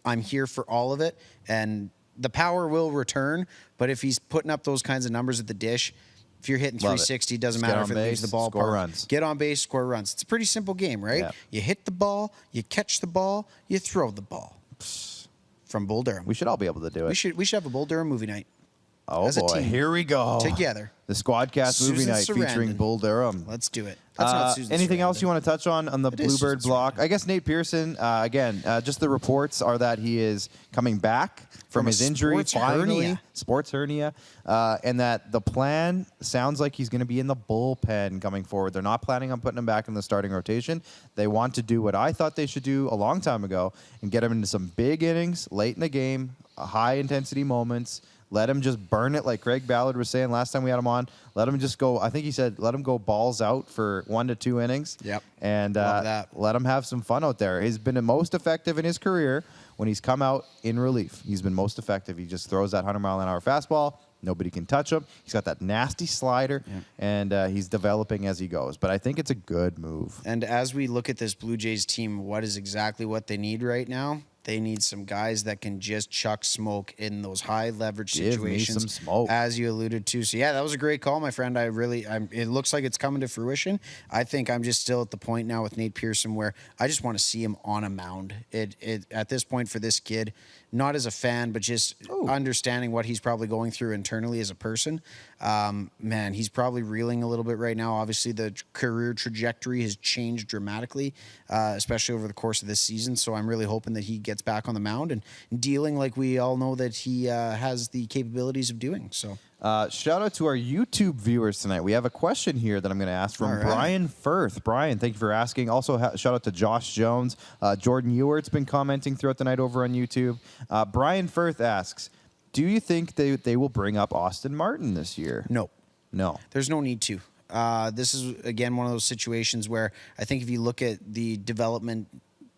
I'm here for all of it, and the power will return, but if he's putting up those kinds of numbers at the dish, if you're hitting 360, doesn't matter if it leaves the ballpark. Score runs. Get on base, score runs. It's a pretty simple game, right? Yeah. You hit the ball, you catch the ball, you throw the ball. From Bull Durham. We should all be able to do it. We should have a Bull Durham movie night. Oh, as a boy. team. Here we go. Together. The SquadCast movie night featuring Bull Durham. Let's do it. That's not Susan anything Sarandon. else you want to touch on the Bluebird block? I guess Nate Pearson, again, just the reports are that he is coming back from his injury, sports hernia, and that the plan sounds like he's going to be in the bullpen coming forward. They're not planning on putting him back in the starting rotation. They want to do what I thought they should do a long time ago and get him into some big innings late in the game, high-intensity moments. Let him just burn it like Craig Ballard was saying last time we had him on. Let him just go, I think he said, let him go balls out for 1 to 2 innings. Yep. And let him have some fun out there. He's been the most effective in his career when he's come out in relief, he's been most effective. He just throws that 100-mile-an-hour fastball. Nobody can touch him. He's got that nasty slider, and he's developing as he goes. But I think it's a good move. And as we look at this Blue Jays team, what is exactly what they need right now? They need some guys that can just chuck smoke in those high leverage situations. Give me some smoke, as you alluded to. So yeah, that was a great call, my friend. It looks like it's coming to fruition. I think I'm just still at the point now with Nate Pearson where I just want to see him on a mound. At this point for this kid, not as a fan, but just understanding what he's probably going through internally as a person. Man, he's probably reeling a little bit right now. Obviously, the career trajectory has changed dramatically, especially over the course of this season. So I'm really hoping that he gets back on the mound and dealing like we all know that he has the capabilities of doing. So shout out to our YouTube viewers tonight. We have a question here that I'm going to ask from Brian Firth. Brian, thank you for asking. Also, shout out to Josh Jones. Jordan Ewart's been commenting throughout the night over on YouTube. Brian Firth asks, do you think they will bring up Austin Martin this year? No. There's no need to. This is, again, one of those situations where I think if you look at the development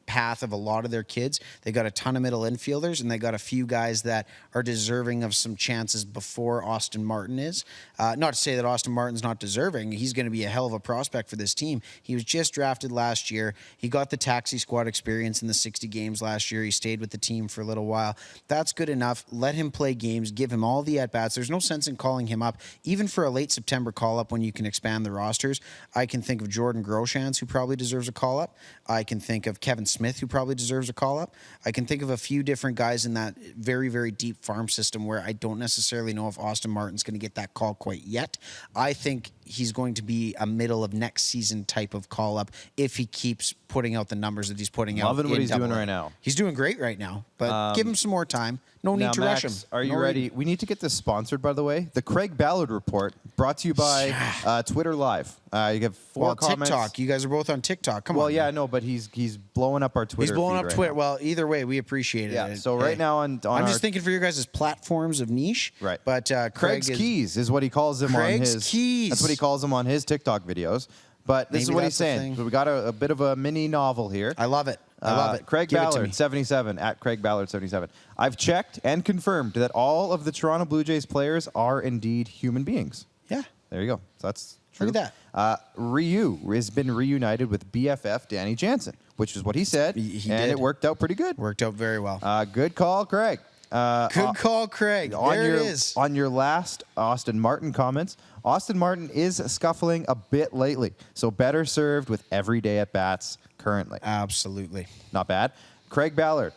path of a lot of their kids, they got a ton of middle infielders, and they got a few guys that are deserving of some chances before Austin Martin is. Not to say that Austin Martin's not deserving. He's going to be a hell of a prospect for this team. He was just drafted last year. He got the taxi squad experience in the 60 games last year. He stayed with the team for a little while. That's good enough. Let him play games. Give him all the at-bats. There's no sense in calling him up, even for a late September call-up when you can expand the rosters. I can think of Jordan Groshans, who probably deserves a call-up. I can think of Kevin Smith, who probably deserves a call-up. I can think of a few different guys in that very, very deep farm system where I don't necessarily know if Austin Martin's going to get that call quite yet. I think he's going to be a middle of next season type of call-up if he keeps putting out the numbers that he's putting out. Loving what he's doing right now. He's doing great right now, but give him some more time. No need to rush him. Are you ready? We need to get this sponsored, by the way. The Craig Ballard Report, brought to you by Twitter Live. You have 4 comments. TikTok. You guys are both on TikTok. Come on. Well, yeah, no, but he's blowing up our Twitter. He's blowing up right Twitter. now. Well, either way, we appreciate it. Yeah. So right now on I'm just thinking for your guys' platforms of niche. Right. But Craig's Keys is what he calls them on his. Keys. That's what he calls them on his TikTok videos. But this is what he's saying. So we got a bit of a mini novel here. I love it. I love it. Craig Ballard, 77, at Craig Ballard, 77. I've checked and confirmed that all of the Toronto Blue Jays players are indeed human beings. Yeah. There you go. So that's true. Look at that. Ryu has been reunited with BFF Danny Jansen, which is what he said. He did. It worked out pretty good. Worked out very well. Good call, Craig. Good call, Craig. There it is. On your last Austin Martin comments, Austin Martin is scuffling a bit lately, so better served with everyday at-bats currently. Absolutely. Not bad. Craig Ballard.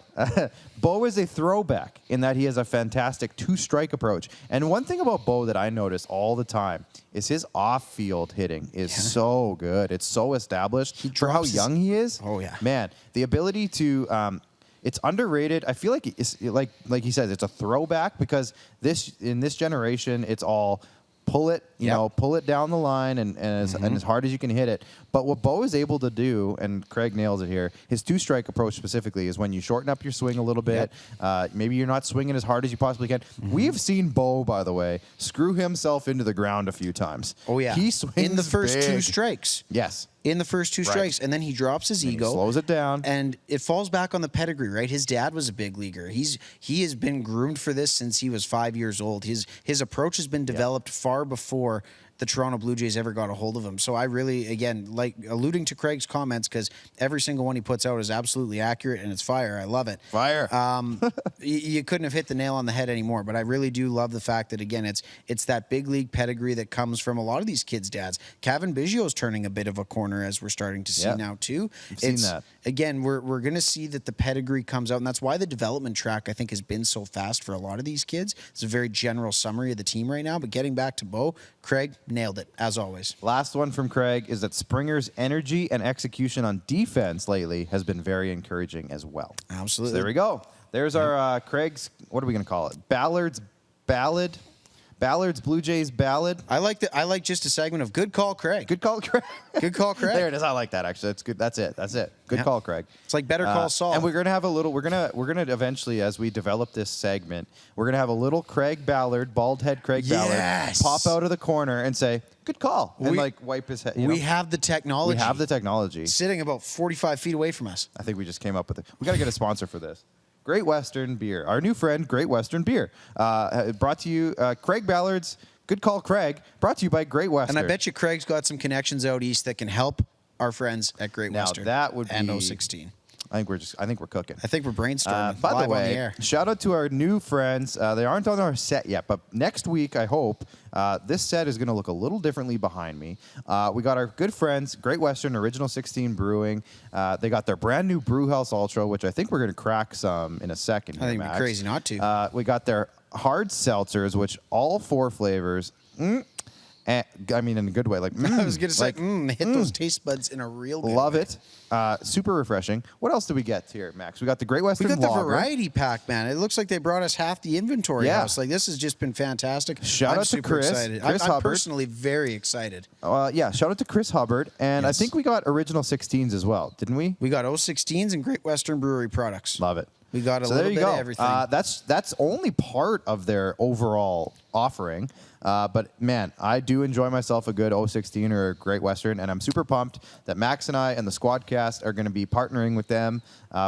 Bo is a throwback in that he has a fantastic 2-strike approach. And one thing about Bo that I notice all the time is his off-field hitting is so good. It's so established. For how young he is. Oh, yeah. Man, the ability to... it's underrated. I feel like it's like he says, it's a throwback because in this generation, it's all pull it, pull it down the line and as hard as you can hit it. But what Bo is able to do, and Craig nails it here, his 2-strike approach specifically is when you shorten up your swing a little bit. Maybe you're not swinging as hard as you possibly can. We've seen Bo, by the way, screw himself into the ground a few times. Oh, yeah. He swings in the first big. 2 strikes. Yes. In the first 2 strikes, and then he drops his ego, he slows it down, and it falls back on the pedigree. Right, his dad was a big leaguer. He has been groomed for this since he was 5 years old. His approach has been developed far before the Toronto Blue Jays ever got a hold of him. So I really, again, like alluding to Craig's comments, because every single one he puts out is absolutely accurate and it's fire. I love it. Fire. You couldn't have hit the nail on the head anymore. But I really do love the fact that, again, it's that big league pedigree that comes from a lot of these kids' dads. Kevin Biggio's turning a bit of a corner, as we're starting to see now too. I've seen that. Again, we're going to see that the pedigree comes out, and that's why the development track, I think, has been so fast for a lot of these kids. It's a very general summary of the team right now. But getting back to Bo, Craig nailed it, as always. Last one from Craig is that Springer's energy and execution on defense lately has been very encouraging as well. Absolutely. So there we go. There's our Craig's, what are we going to call it? Ballard's Blue Jays ballad. I like just a segment of good call, Craig. Good call, Craig. Good call, Craig. There it is. I like that, actually. That's good. That's it. Good call, Craig. It's like Better Call Saul. And we're gonna have a little. We're gonna eventually, as we develop this segment, we're gonna have a little Craig Ballard, bald head Craig Ballard, pop out of the corner and say, "Good call," and wipe his head. We have the technology. We have the technology. Sitting about 45 feet away from us. I think we just came up with it. We got to get a sponsor for this. Great Western Beer. Our new friend, Great Western Beer. Brought to you, Craig Ballard's. Good call, Craig. Brought to you by Great Western. And I bet you Craig's got some connections out east that can help our friends at Great Western. Now that would be... And 016. I think we're cooking. I think we're brainstorming. By live the way, on the air. shout out to our new friends. They aren't on our set yet, but next week, I hope, this set is going to look a little differently behind me. We got our good friends, Great Western Original 16 Brewing. They got their brand new Brew House Ultra, which I think we're going to crack some in a second. I think it'd be crazy not to. We got their hard seltzers, which all 4 flavors. I mean, in a good way. Like I was going to say, hit those taste buds in a real good Love way. it. Super refreshing. What else do we get here, Max? We got the Great Western We got the Lager. variety pack, man. It looks like they brought us half the inventory house. Like, this has just been fantastic. Shout out to super Chris. excited. Chris I'm Hubbard. personally very excited. Shout out to Chris Hubbard. And Yes. I think we got Original 16s as well, didn't we? We got 016s and Great Western Brewery products. Love it. We got a So little there you bit go. of everything. That's only part of their overall offering. But man, I do enjoy myself a good 016 or a Great Western, and I'm super pumped that Max and I and the SquadCast are going to be partnering with them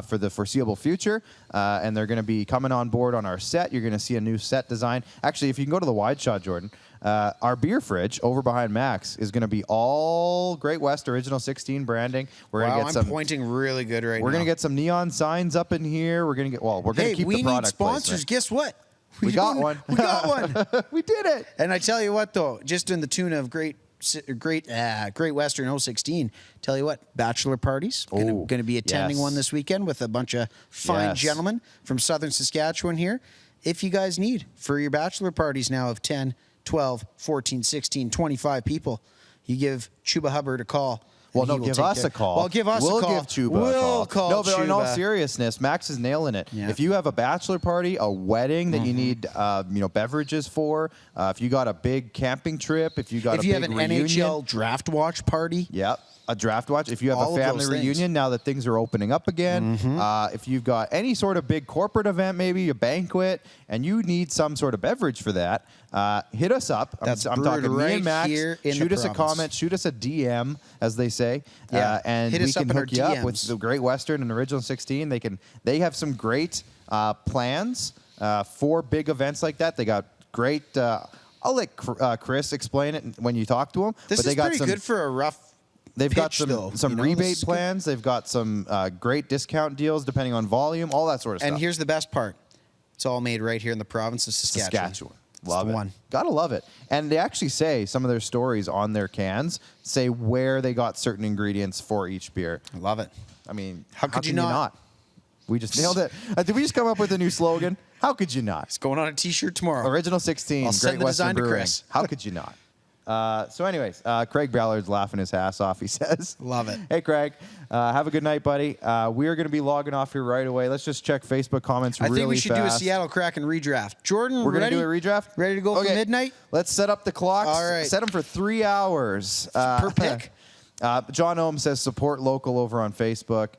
for the foreseeable future, and they're going to be coming on board on our set. You're going to see a new set design. Actually, if you can go to the wide shot, Jordan, our beer fridge over behind Max is going to be all Great West Original 16 branding. We're going to get I'm pointing really good right now. We're going to get some neon signs up in here. We're going to get we're going to keep we the product need sponsors. placement. Guess what? We got one. We got one. We did it. And I tell you what, though, just in the tune of Great Western 016, tell you what, bachelor parties. Going to be attending one this weekend with a bunch of fine gentlemen from southern Saskatchewan here. If you guys need for your bachelor parties now of 10, 12, 14, 16, 25 people, you give Chuba Hubbard a call. Well, no, give us a call. Well, give us a call. We'll give Chuba a call. Call no, but in all Chuba. seriousness, Max is nailing it. Yeah. If you have a bachelor party, a wedding that you need, beverages for, if you got a big camping trip, if you got If a you big have an reunion, NHL draft watch party. Yep. A draft watch. If you have All a of family those things. reunion now that things are opening up again, if you've got any sort of big corporate event, maybe a banquet, and you need some sort of beverage for that, hit us up. That's I'm brewed talking me right and Max. here in Shoot the us a province. comment. Shoot us a DM, as they say. Yeah. And Hit we us up can in our hook you up with DMs. the Great Western and Original 16. They have some great plans for big events like that. They got great. I'll let Chris explain it when you talk to him. This but they is got pretty some, good for a rough. They've got pitch, some though, some you know, this rebate is good. plans. They've got some great discount deals depending on volume, all that sort of And stuff. here's the best part: it's all made right here in the province of Saskatchewan. Love the it. one. Gotta love it. And they actually say some of their stories on their cans say where they got certain ingredients for each beer. I love it. I mean, How could you can not? We just nailed it. Did we just come up with a new slogan? How could you not? It's going on a T-shirt tomorrow. Original 16, I'll Great send the Western design to Brewing. Chris. How could you not? So anyways, Craig Ballard's laughing his ass off, he says. Love it. Hey, Craig. Have a good night, buddy. We are going to be logging off here right away. Let's just check Facebook comments I really think we should fast. do a Seattle Kraken redraft. Jordan, We're going to ready? do a redraft? Ready to go for Okay. midnight? Let's set up the clocks. All right. Set them for 3 hours. Per pick? John Ohm says support local over on Facebook.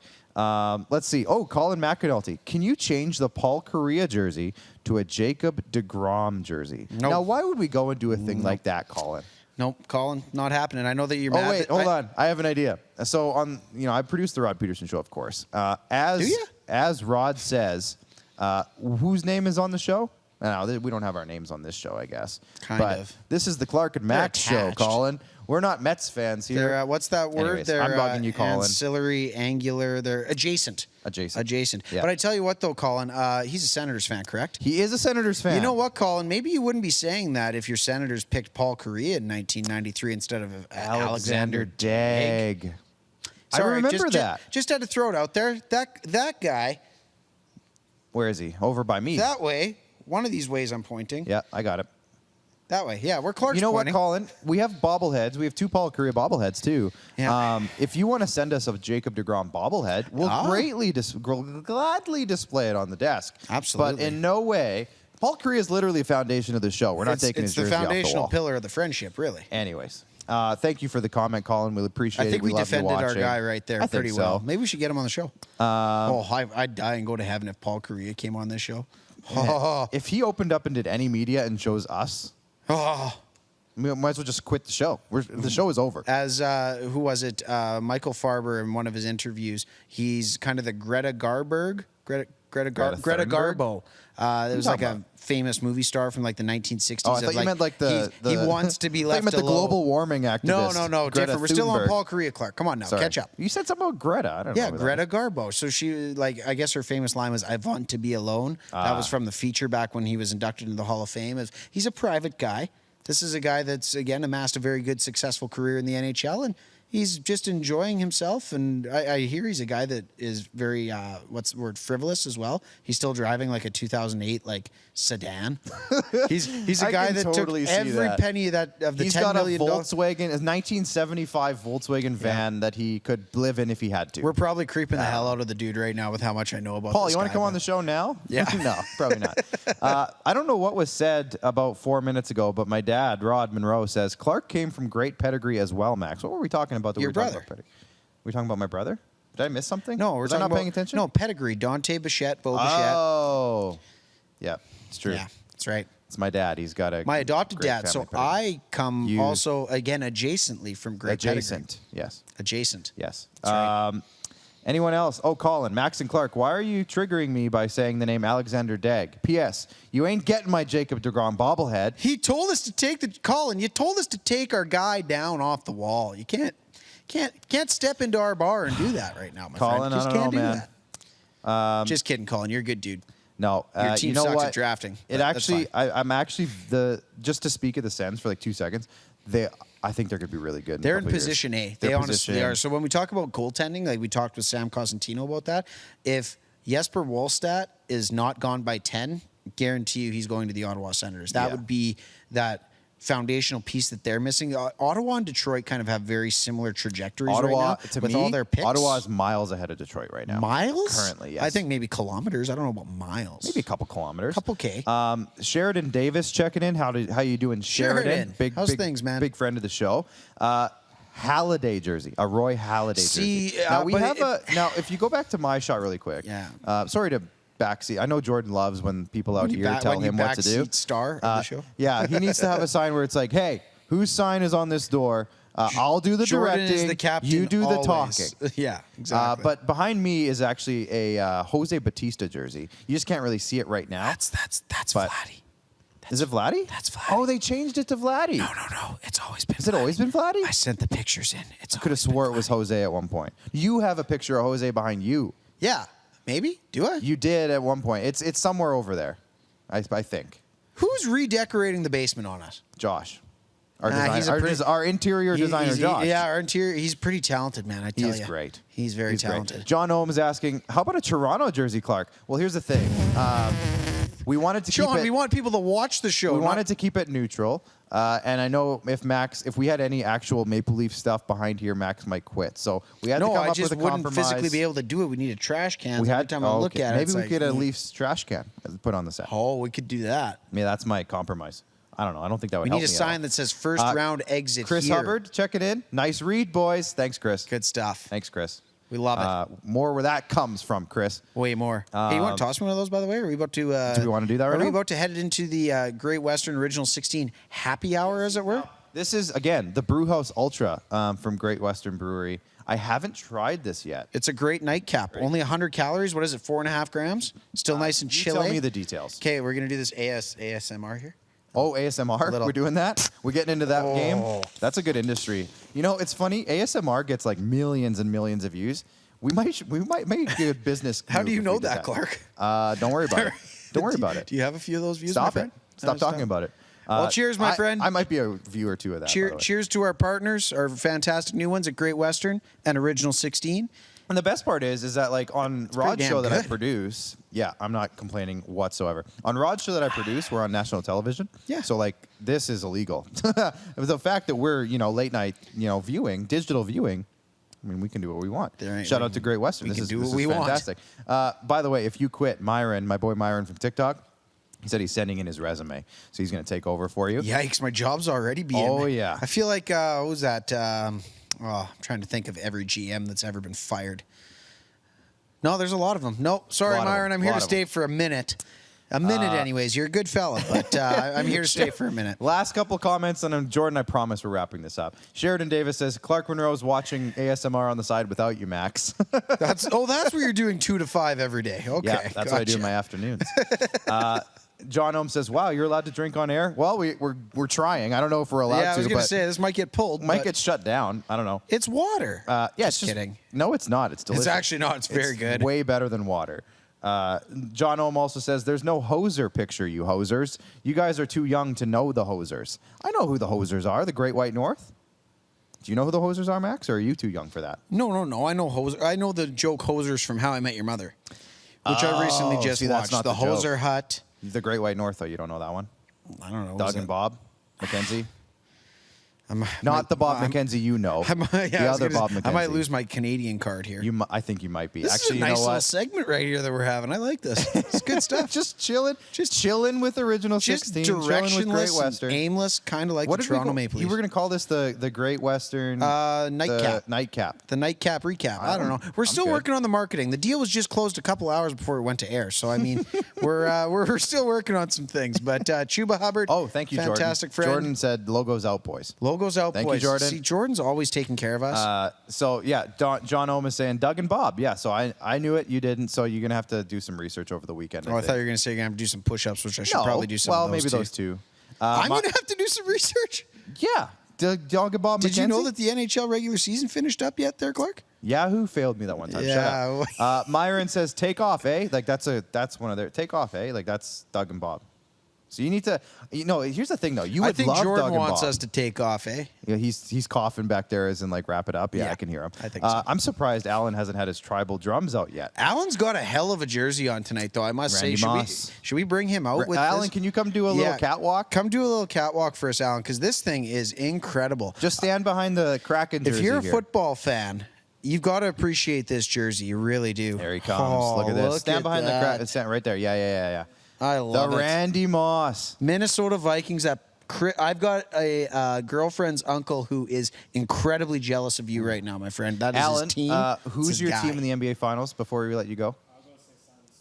Let's see. Oh, Colin McAnulty. Can you change the Paul Correa jersey to a Jacob DeGrom jersey? Nope. Now, why would we go and do a thing like that, Colin? Nope, Colin, not happening. I know that you're mad. Oh, wait, that hold on. I have an idea. So I produced the Rod Peterson show, of course. Do you? As Rod says, whose name is on the show? No, we don't have our names on this show, I guess. Kind but of. This is the Clark and Max show, attached. Colin. We're not Mets fans here. They're, what's that word? Anyways, They're I'm bugging you, Colin. ancillary, angular. They're adjacent. Adjacent. Yeah. But I tell you what, though, Colin, he's a Senators fan, correct? He is a Senators fan. You know what, Colin? Maybe you wouldn't be saying that if your Senators picked Paul Correa in 1993 instead of Alexander Degg. I Sorry, remember that. Just had to throw it out there. That guy, Where is he? Over by me. that way, one of these ways I'm pointing. Yeah, I got it. That way. Yeah, where Clark's You know pointing. what, Colin? We have bobbleheads. We have 2 Paul Correa bobbleheads, too. Yeah. If you want to send us a Jacob DeGrom bobblehead, we'll gladly display it on the desk. Absolutely. But in no way, Paul Correa is literally the foundation of the show. We're not taking his It's the jersey off the foundational wall. pillar of the friendship, really. Anyways, thank you for the comment, Colin. We appreciate it. I think we love you defended our watching. guy right there I think pretty so. well. Maybe we should get him on the show. I'd die and go to heaven if Paul Correa came on this show. If he opened up and did any media and chose us, we might as well just quit the show. The show is over. As who was it? Michael Farber in one of his interviews, he's kind of the Greta Garberg. Greta Greta Thunberg? Garbo. It was like talking a famous movie star from like the 1960s. Oh, I thought you meant like he wants to be I thought left you meant the alone. global warming activist. No, Greta different. We're still on Thunberg. Paul Korea, Clark. Come on now, Sorry. catch up. You said something about Greta. I don't know. Yeah, Greta Garbo. So she, like, I guess her famous line was, "I want to be alone." That was from the feature back when he was inducted into the Hall of Fame. He's a private guy. This is a guy that's, again, amassed a very good, successful career in the NHL, and he's just enjoying himself. And I hear he's a guy that is very, what's the word, frivolous as well. He's still driving like a 2008 like sedan. He's a guy that totally took see every that. penny of the He's $10 got a million. Volkswagen, a 1975 Volkswagen van that he could live in if he had to. We're probably creeping the hell out of the dude right now with how much I know about Paul, this you want to guy, come on but- the show now? Yeah. No, probably not. I don't know what was said about 4 minutes ago, but my dad, Rod Monroe, says Clark came from great pedigree as well, Max. What were we talking about? Your brother. Were we talking about my brother? Did I miss something? No, we're was I talking not about, paying attention? No, pedigree. Dante Bichette, Bo Bichette. Oh, yeah, it's true. Yeah, that's right. It's my dad. He's got a My adopted great dad. family So pedigree. I come You- also, again, adjacently from great adjacent. Yes, pedigree. Adjacent. yes. That's right. Anyone else? Oh, Colin, Max and Clark, why are you triggering me by saying the name Alexander Degg? P.S. You ain't getting my Jacob DeGrom bobblehead. He told us to take Colin, you told us to take our guy down off the wall. You can't step into our bar and do that right now, my Colin, friend. Just I don't can't know, do man. that. Just kidding, Colin. You're a good dude. No, Your team you know sucks what? at drafting. It That's actually, fine. I'm actually just to speak of the Sens for like 2 seconds. I think they're going to be really good. They're in a couple of years. position A. They're They honestly position A. are. So when we talk about goaltending, like we talked with Sam Cosentino about that, if Jesper Wallstedt is not gone by 10, guarantee you he's going to the Ottawa Senators. That Yeah. would be that foundational piece that they're missing. Ottawa and Detroit kind of have very similar trajectories Ottawa, right now to with me, all their picks. Ottawa is miles ahead of Detroit right now. Miles? Currently, yes. I think maybe kilometers. I don't know about miles. Maybe a couple kilometers. Couple K. Sheridan Davis checking in. How you doing, Sheridan? Sheridan. How's things, man? Big friend of the show. Halliday jersey, a Roy Halladay jersey. See, Now we but have now. If you go back to my shot really quick. Yeah. Sorry to backseat. I know Jordan loves when people out here tell him what to do. Backseat star of the show. Yeah, he needs to have a sign where it's like, hey, whose sign is on this door? I'll do the Jordan directing. is the captain. You do the always. talking. Yeah, exactly. But behind me is actually a Jose Batista jersey. You just can't really see it right now. that's but- Vladdy. Is it Vladdy? That's Vladdy. Oh, they changed it to Vladdy. No. It's always been. Has it always been Vladdy? I sent the pictures in. It's I could have always been swore it was Vladdy. Jose at one point. You have a picture of Jose behind you. Yeah, maybe. Do I? You did at one point. It's somewhere over there, I think. Who's redecorating the basement on us? Josh, our he's a designer, our interior designer, Josh. Yeah, our interior. He's pretty talented, man. I tell you. He's great. He's very He's great. talented. John Ohm is asking, how about a Toronto jersey, Clark? Well, here's the thing. We wanted to Sean, keep it. we want people to watch the show. We not- wanted to keep it neutral, and I know if we had any actual Maple Leaf stuff behind here, Max might quit. So we had to No, come I up just with a wouldn't compromise. physically be able to do it. We need a trash can. We Every had time I look at it, maybe it's we like, could get a Leafs trash can put on the set. Oh, we could do that. Yeah, that's my compromise. I don't know. I don't think that would We help need a me at sign all. that says first round exit Chris here. Hubbard, check it in. Nice read, boys. Thanks, Chris. Good stuff. Thanks, Chris. We love it. More where that comes from, Chris. Way more. Hey, you want to toss me one of those, by the way? Are we about to... Do we want to do that right Are we now? about to head into the Great Western Original 16 happy hour, as it were? This is, again, the Brewhouse Ultra from Great Western Brewery. I haven't tried this yet. It's a great nightcap. Only 100 calories. What is it, 4.5 grams? Still nice and You chilly. tell me the details. Okay, we're going to do this ASMR here. Oh, ASMR? little- We're doing that? We're getting into that game? That's a good industry. You know, it's funny. ASMR gets like millions and millions of views. We might make a good business. How move do you if know we did that, Clark? Don't worry about it. Don't worry about it. Do you have a few of those views, my Stop friend? it. Stop talking about it. Well, cheers, my friend. I might be a viewer too of that. by the way. Cheers to our partners, our fantastic new ones at Great Western and Original 16. And the best part is that like on Rod's damn show that I good. produce, yeah, I'm not complaining whatsoever. On Rod's show that I produce, we're on national television. Yeah. So like this is illegal. The fact that we're late night viewing, digital viewing. I mean, we can do what we want. There ain't- Shout out to Great Western. we This can is do this what is we want. fantastic. By the way, if you quit, Myron, my boy Myron from TikTok, he said he's sending in his resume, so he's going to take over for you. Yikes, my job's already being... Oh, yeah. I feel like, what was that? I'm trying to think of every GM that's ever been fired. No, there's a lot of them. No, sorry, Lot of Myron, them. I'm here Lot to of stay them. for a minute. A minute, anyways. You're a good fella, but I'm here to stay for a minute. Last couple comments, and then Jordan, I promise we're wrapping this up. Sheridan Davis says, Clark Monroe's watching ASMR on the side without you, Max. That's where you're doing 2 to 5 every day. Okay, Yeah, that's what I do in my afternoons. John Ohm says, wow, you're allowed to drink on air? Well, we're trying. I don't know if we're allowed to. Yeah, I was going to say, this might get pulled. Might get shut down. I don't know. It's water. Yeah, just kidding. No, it's not. It's delicious. It's actually not. It's very good. Way better than water. John Ohm also says, there's no hoser picture, you hosers. You guys are too young to know the hosers. I know who the hosers are, the Great White North. Do you know who the hosers are, Max, or are you too young for that? No. I know hoser. I know the joke hosers from How I Met Your Mother, which I recently just watched. Not the Hoser Hut. The Great White North, though. You don't know that one? I don't know. Doug and Bob McKenzie. Not the Bob McKenzie you know. The other Bob McKenzie. I might lose my Canadian card here. I think you might be. This Actually, is a nice you know little what? segment right here that we're having. I like this. It's good stuff. Just chilling with Original Just 16. Chilling with Great directionless, Western. and aimless, kind of like What the did we Toronto go- Maple Leafs. You were going to call this the Great Western Nightcap. Nightcap. The nightcap recap. I don't know. We're still good. working on the marketing. The deal was just closed a couple hours before it went to air. So I mean, we're still working on some things. But Chuba Hubbard. Oh, thank you, fantastic Jordan. friend. Jordan said, "Logos out, boys." Logos out, Thank you, boys. Jordan. See, Jordan's always taking care of us. So yeah, John Ohm is saying Doug and Bob. Yeah, so I knew it, you didn't. So you're gonna have to do some research over the weekend. I thought you were going to say you're going to have to do some push-ups, which I should probably do some well, of those maybe too. those two. I'm going to have to do some research. Yeah, Doug and Bob. Did you know McKenzie? that the NHL regular season finished up yet there, Clark? Yahoo failed me that one time. Yeah. Shut up. Myron says take off, eh? Like that's one of their take off, eh? Like that's Doug and Bob. So you need to, here's the thing though. You would I think love Jordan Doug and wants Bob. us to take off, eh? Yeah, he's coughing back there as in like wrap it up. Yeah, Yeah, I can hear him. I think so. I'm surprised Alan hasn't had his tribal drums out yet. Alan's got a hell of a jersey on tonight, though. I must Randy say, Moss. should we bring him out with Alan, this? can you come do a little catwalk? Come do a little catwalk for us, Alan, because this thing is incredible. Just stand behind the Kraken jersey If you're a here. football fan, you've got to appreciate this jersey. You really do. There he comes. Oh, look at this. Stand behind that. the Kraken. Stand right there. Yeah. I love the it. Randy Moss. Minnesota Vikings. I've got a girlfriend's uncle who is incredibly jealous of you right now, my friend. That is Alan, his team. who's It's his your guy. team in the NBA Finals before we let you go?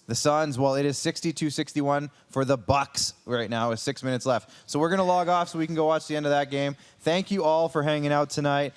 The Suns. Well, it is 62-61 for the Bucks right now with 6 minutes left. So we're going to log off so we can go watch the end of that game. Thank you all for hanging out tonight.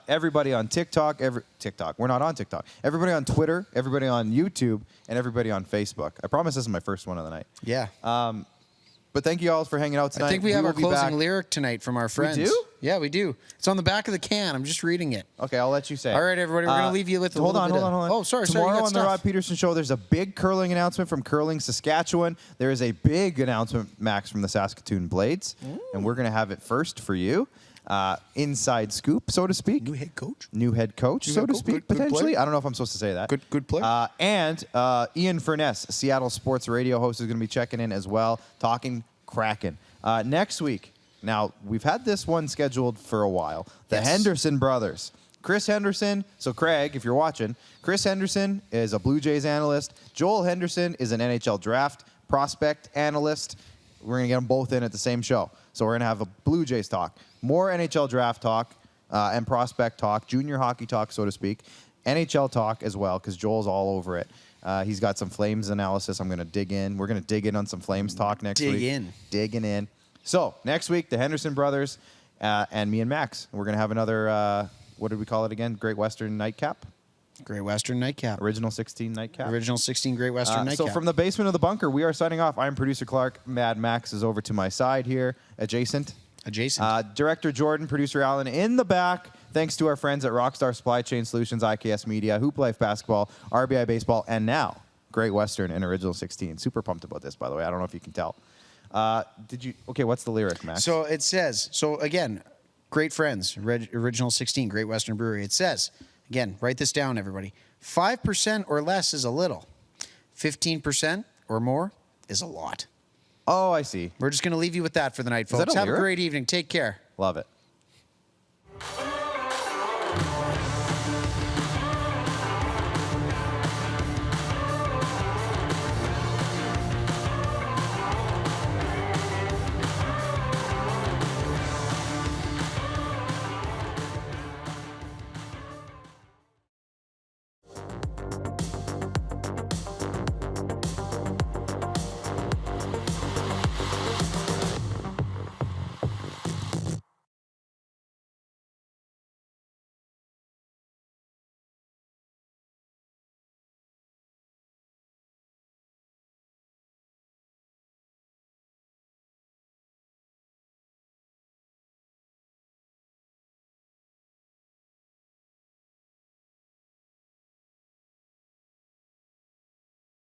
Everybody on TikTok. We're not on TikTok. Everybody on Twitter. Everybody on YouTube. And everybody on Facebook. I promise this is my first one of the night. Yeah. But thank you all for hanging out tonight. I think we have will our be back. closing lyric tonight from our friends. do? Yeah, we do. It's on the back of the can. I'm just reading it. Okay, I'll let you say it. All right, everybody, we're going to leave you with a hold little bit on. Oh, sorry. Tomorrow you got on the stuff. Rod Peterson Show, there's a big curling announcement from Curling Saskatchewan. There is a big announcement, Max, from the Saskatoon Blades, and we're going to have it first for you. Inside scoop, so to speak. New head coach. New head coach, so head to coach. speak, Good player. potentially. I don't know if I'm supposed to say that. Good player. And Ian Furness, Seattle sports radio host, is going to be checking in as well, talking Kraken. Next week, now, we've had this one scheduled for a while. The Yes. Henderson brothers. Chris Henderson, so Craig, if you're watching, Chris Henderson is a Blue Jays analyst. Joel Henderson is an NHL draft prospect analyst. We're going to get them both in at the same show. So we're going to have a Blue Jays talk, more NHL draft talk and prospect talk, junior hockey talk, so to speak, NHL talk as well, because Joel's all over it. He's got some Flames analysis. I'm going to dig in. We're going to dig in on some Flames talk next week. Digging in. So next week, the Henderson brothers and me and Max. We're going to have another, what did we call it again? Great Western Nightcap? Great Western Nightcap. Original 16 Nightcap. Original 16 Great Western Nightcap. So from the basement of the bunker, we are signing off. I'm producer Clark. Mad Max is over to my side here, adjacent. Director Jordan, producer Alan in the back. Thanks to our friends at Rockstar Supply Chain Solutions, IKS Media, Hoop Life Basketball, RBI Baseball, and now Great Western and Original 16. Super pumped about this, by the way. I don't know if you can tell. Okay, what's the lyric, Max? So it says, again, great friends, Original 16, Great Western Brewery. It says, again, write this down, everybody. 5% or less is a little. 15% or more is a lot. Oh, I see. We're just going to leave you with that for the night, folks. that a Have a lyric? great evening. Take care. Love it.